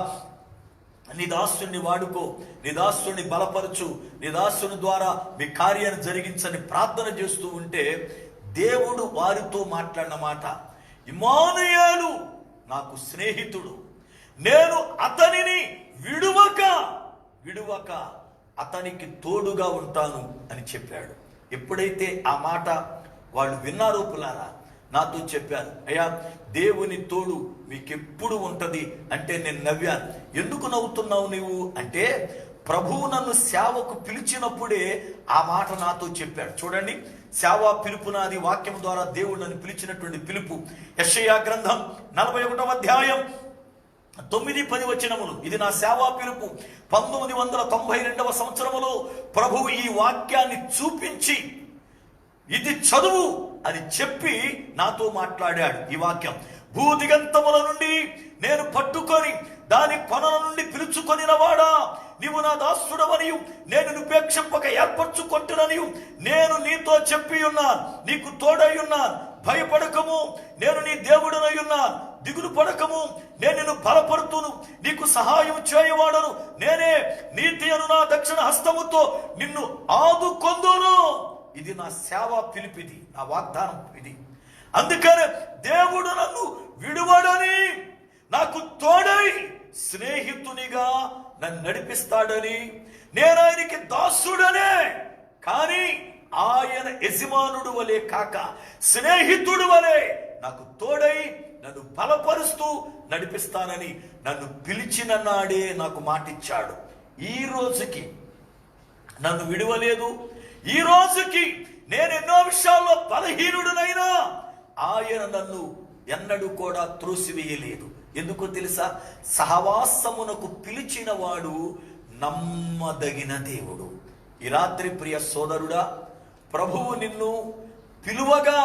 నీ దాసుని వాడుకో, నీ దాసుని బలపరచు, నీ దాసుని ద్వారా మీ కార్యాన్ని జరిగించని ప్రార్థన చేస్తూ ఉంటే దేవుడు వారితో మాట్లాడిన మాట, ఇమ్మానుయేలు నాకు స్నేహితుడు, నేను అతనిని విడువక అతనికి తోడుగా ఉంటాను అని చెప్పాడు. ఎప్పుడైతే ఆ మాట వాళ్ళు విన్నారో పులారా, నాతో చెప్పాను, అయ్యా దేవుని తోడు మీకెప్పుడు ఉంటది అంటే నేను నవ్వాను. ఎందుకు నవ్వుతున్నావు నీవు అంటే, ప్రభువు నన్ను సేవకు పిలిచినప్పుడే ఆ మాట నాతో చెప్పాడు. చూడండి, సేవా పిలుపు నాది, వాక్యం ద్వారా దేవుడు నన్ను పిలిచినటువంటి పిలుపు. యెషయా గ్రంథం 41వ అధ్యాయం 9-10 వచనములు. ఇది నా సేవా పిలుపు. 1992వ సంవత్సరములో ప్రభువు ఈ వాక్యాన్ని చూపించి ఇది చదువు అని చెప్పి నాతో మాట్లాడాడు. ఈ వాక్యం భూదిగంతముల నుండి నేను పట్టుకొని దాని కొనల నుండి పిలుచుకొనినవాడా, నీవు నా దాసుడవనియు నేను ఉపేక్షింపక ఏర్పరచుకొంటుననియు నేను నీతో చెప్పి ఉన్నాను. నీకు తోడై ఉన్నాను. భయపడకము, నేను నీ దేవుడనై ఉన్నాను. దిగులు పడకము, నేను నిన్ను బలపడుతును. నీకు సహాయం చేయవాడను నేనే. నీతి అను నా దక్షిణ హస్తముతో నిన్ను ఆదుకొందును. ఇది నా సేవా పిలిపిది, నా వాగ్దానం ఇది. అందుకని దేవుడు నన్ను విడువడని, నాకు తోడై స్నేహితునిగా నన్ను నడిపిస్తాడని, నేను ఆయనకి దాసుడనే, కానీ ఆయన యజమానుడు వలె కాక స్నేహితుడు వలె నాకు తోడై నన్ను బలపరుస్తూ నడిపిస్తానని నన్ను పిలిచిన నాడే నాకు మాటిచ్చాడు. ఈ రోజుకి నన్ను విడువలేదు. ఈ రోజుకి నేను ఎన్నో విషయాల్లో బలహీనుడునైనా ఆయన నన్ను ఎన్నడూ కూడా త్రోసివేయలేదు. ఎందుకో తెలుసా? సహవాసమునకు పిలిచిన వాడు నమ్మదగిన దేవుడు. ఈ రాత్రి ప్రియ సోదరుడా, ప్రభువు నిన్ను పిలువగా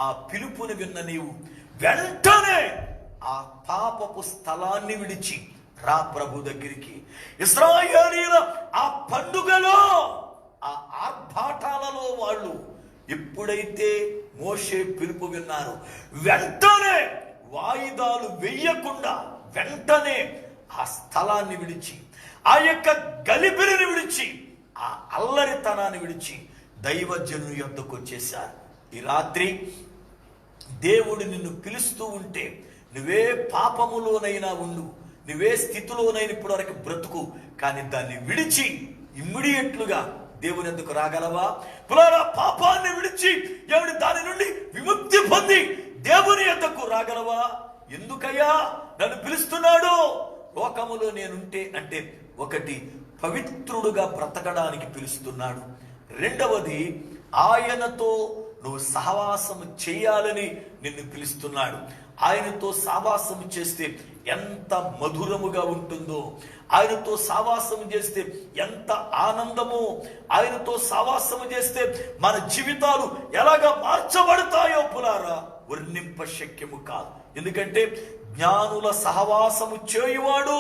ఆ పిలుపుని విన్న నీవు వెంటనే ఆ పాపపు స్థలాన్ని విడిచి రా ప్రభు దగ్గరికి. ఇశ్రాయేలీయుల ఆ పండుగలో, ఆ ఆర్భాటాలలో వాళ్ళు ఎప్పుడైతే మోషే పిలుపు విన్నారు, వెంటనే వాయిదాలు వెయ్యకుండా వెంటనే ఆ స్థలాన్ని విడిచి, ఆ యొక్క గలిబిలిని విడిచి, ఆ అల్లరితనాన్ని విడిచి దైవజనుని యొద్దకు వచ్చేశారు. ఈ రాత్రి దేవుడు నిన్ను పిలుస్తూ ఉంటే, నువ్వే పాపములోనైనా ఉండు, నువ్వే స్థితిలోనైనా ఇప్పటి వరకు బ్రతుకు, కానీ దాన్ని విడిచి ఇమ్మీడియట్లుగా దేవుని ఎందుకు రాగలవా? పులారా పాపాన్ని విడిచి ఎవడి దాని నుండి విముక్తి పొంది దేవుని యొద్దకు రాగలవా? ఎందుకయ్యా నన్ను పిలుస్తున్నాడు? లోకములో నేనుంటే అంటే ఒకటి పవిత్రుడుగా బ్రతకడానికి పిలుస్తున్నాడు. రెండవది ఆయనతో నువ్వు సహవాసము చేయాలని నిన్ను పిలుస్తున్నాడు. ఆయనతో సహవాసము చేస్తే ఎంత మధురముగా ఉంటుందో, ఆయనతో సహవాసము చేస్తే ఎంత ఆనందమో, ఆయనతో సహవాసము చేస్తే మన జీవితాలు ఎలాగా మార్చబడతాయో పులారా వర్ణింప శక్యము కాదు. ఎందుకంటే జ్ఞానుల సహవాసము చేయువాడు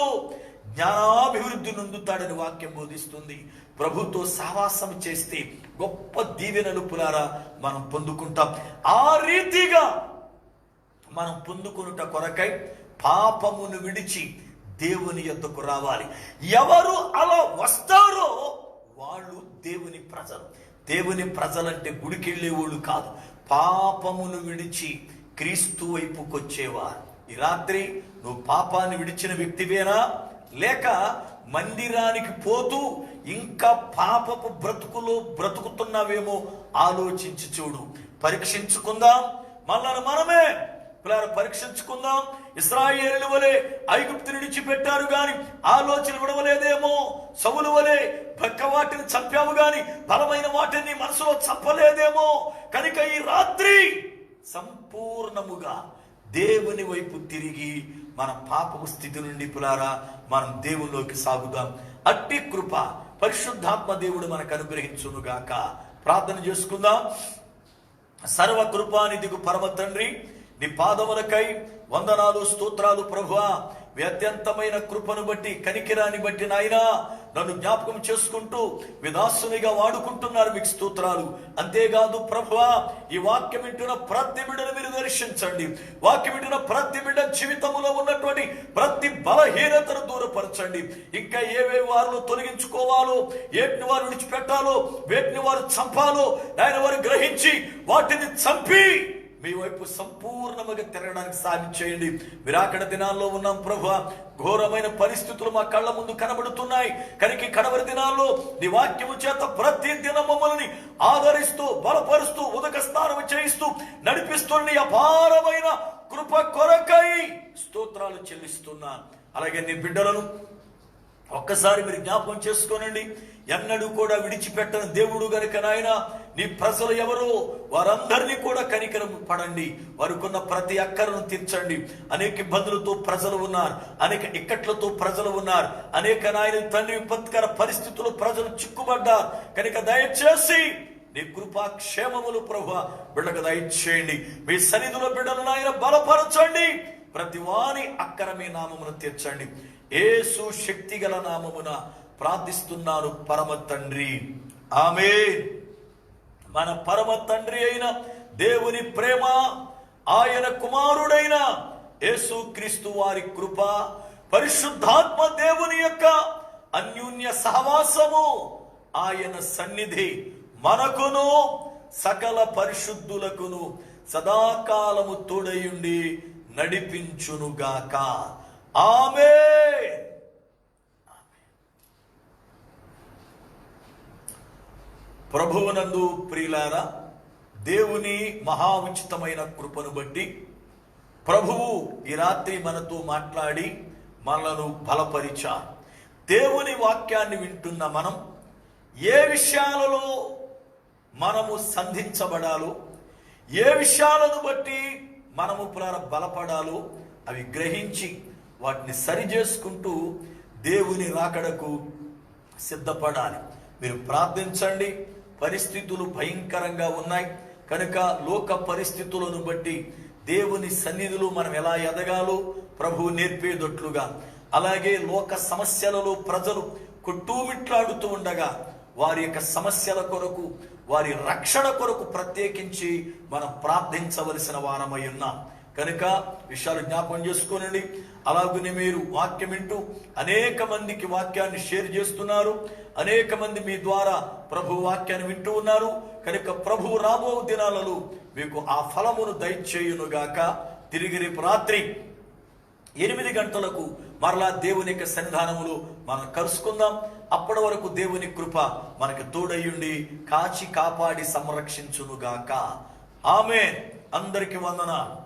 జ్ఞానాభివృద్ధి నొందుతాడని వాక్యం బోధిస్తుంది. ప్రభుతో సహవాసం చేస్తే గొప్ప దీవెనలు పులారా మనం పొందుకుంటాం. ఆ రీతిగా మనం పొందుకొనుట కొరకై పాపమును విడిచి దేవుని యొద్దకు రావాలి. ఎవరు అలా వస్తారో వాళ్ళు దేవుని ప్రజలు. దేవుని ప్రజలంటే గుడికెళ్ళేవాళ్ళు కాదు, పాపమును విడిచి క్రీస్తు వైపుకు వచ్చేవారు. ఈ రాత్రి నువ్వు పాపాన్ని విడిచిన వ్యక్తివేనా, లేక మందిరానికి పోతూ ఇంకా పాపపు బ్రతుకులో బ్రతుకుతున్నావేమో ఆలోచించి చూడు. పరీక్షించుకుందాం, మనమే పరీక్షించుకుందాం. ఇశ్రాయేలు వలె ఐగుప్తుని విడిచిపెట్టారు గాని ఆలోచన విడవలేదేమో. సౌలు వలె పక్క వాటిని చంపాము గాని బలమైన వాటిని మనసులో చంపలేదేమో. కనుక ఈ రాత్రి సంపూర్ణముగా దేవుని వైపు తిరిగి మన పాపపు స్థితి నుండి పులారా మనం దేవునిలోకి సాగుదాం. అట్టి కృప పరిశుద్ధాత్మ దేవుడు మనకు అనుగ్రహించునుగాక. ప్రార్థన చేసుకుందాం. సర్వకృపానిధికు పరమ తండ్రి, నీ పాదములకై వందనాలు, స్తోత్రాలు ప్రభువా. మీ అత్యంతమైన కృపను బట్టి, కనికిరాన్ని బట్టి నాయనా నన్ను జ్ఞాపకం చేసుకుంటూ విదాసునిగా వాడుకుంటున్నారు, మీకు స్తోత్రాలు. అంతేకాదు ప్రభువా, ఈ వాక్యం వింటున్న ప్రతి బిడ్డను మీరు దర్శించండి. వాక్యం వింటున్న ప్రతి బిడ్డ జీవితంలో ఉన్నటువంటి ప్రతి బలహీనతను దూరపరచండి. ఇంకా ఏవే వారిలో తొలగించుకోవాలో, వేటిని వారు విడిచిపెట్టాలో, వేటిని వారు చంపాలో ఆయన వారు గ్రహించి వాటిని చంపి మీ వైపు సంపూర్ణముగా తిరగడానికి సాయం చేయండి. విరాకడ దినాల్లో ఉన్నాం ప్రభువా, ఘోరమైన పరిస్థితులు మా కళ్ళ ముందు కనబడుతున్నాయి. కనుక కడవరి దినాల్లో నీ వాక్యము చేత ప్రతి దినం మమ్మల్ని ఆదరిస్తూ, బలపరుస్తూ, ఉదక స్నానం చేయిస్తూ నడిపిస్తున్న నీ అపారమైన కృప కొరకై స్తోత్రాలు చెల్లిస్తున్నా. అలాగే నీ బిడ్డలను ఒక్కసారి మీరు జ్ఞాపకం చేసుకోనండి. ఎన్నడూ కూడా విడిచిపెట్టని దేవుడు గనుక నాయన నీ ప్రజలు ఎవరో వారందరినీ కూడా కనికరం పడండి. వారికున్న ప్రతి అక్కరను తీర్చండి. అనేక ఇబ్బందులతో ప్రజలు ఉన్నారు, అనేక ఇక్కట్లతో ప్రజలు ఉన్నారు, అనేక నాయన తండ్రి విపత్కర పరిస్థితుల్లో ప్రజలు చిక్కుబడ్డారు. కనుక దయచేసి నీ కృపాక్షేమములు ప్రభువా బిడ్డకు దయచేయండి. మీ సన్నిధిలో బిడ్డలను ఆయన బలపరచండి. ప్రతి వాని అక్కర మీ నామమును తీర్చండి. యేసు శక్తిగల నామమున ప్రార్థిస్తున్నాను పరమ తండ్రి, ఆమేన్. మన పరమ తండ్రి అయిన దేవుని ప్రేమ, ఆయన కుమారుడైన యేసు క్రీస్తు వారి కృప, పరిశుద్ధాత్మ దేవుని యొక్క అన్యోన్య సహవాసము, ఆయన సన్నిధి మనకును సకల పరిశుద్ధులకును సదాకాలము తోడయుండి నడిపించునుగాక. ఆమేన్. ప్రభువునందు ప్రియులారా, దేవుని మహా ఉచితమైన కృపను బట్టి ప్రభువు ఈ రాత్రి మనతో మాట్లాడి మనలను బలపరిచారు. దేవుని వాక్యాన్ని వింటున్న మనం ఏ విషయాలలో మనము సంధించబడాలో, ఏ విషయాలను బట్టి మనము బలపడాలో అవి గ్రహించి వాటిని సరి చేసుకుంటూ దేవుని రాకడకు సిద్ధపడాలి. మీరు ప్రార్థించండి. పరిస్థితులు భయంకరంగా ఉన్నాయి కనుక లోక పరిస్థితులను బట్టి దేవుని సన్నిధిలో మనం ఎలా ఎదగాలో ప్రభువు నేర్పేదట్లుగా, అలాగే లోక సమస్యలలో ప్రజలు కొట్టుమిట్లాడుతూ ఉండగా వారి యొక్క సమస్యల కొరకు, వారి రక్షణ కొరకు ప్రత్యేకించి మనం ప్రార్థించవలసిన వారమై ఉన్నాం. కనుక విషయాలు జ్ఞాపకం చేసుకోనండి. అలాగనే మీరు వాక్యం వింటూ అనేక మందికి వాక్యాన్ని షేర్ చేస్తున్నారు. అనేక మంది మీ ద్వారా ప్రభు వాక్యాన్ని వింటూ ఉన్నారు. కనుక ప్రభు రాబో దినాలలో మీకు ఆ ఫలమును దయచేయునుగాక. తిరిగి రేపు రాత్రి 8 గంటలకు మరలా దేవుని యొక్క సన్నిధానములో మనం కలుసుకుందాం. అప్పటి వరకు దేవుని కృప మనకు తోడయ్యుండి కాచి కాపాడి సంరక్షించునుగాక. ఆమేన్. అందరికి వందనాలు.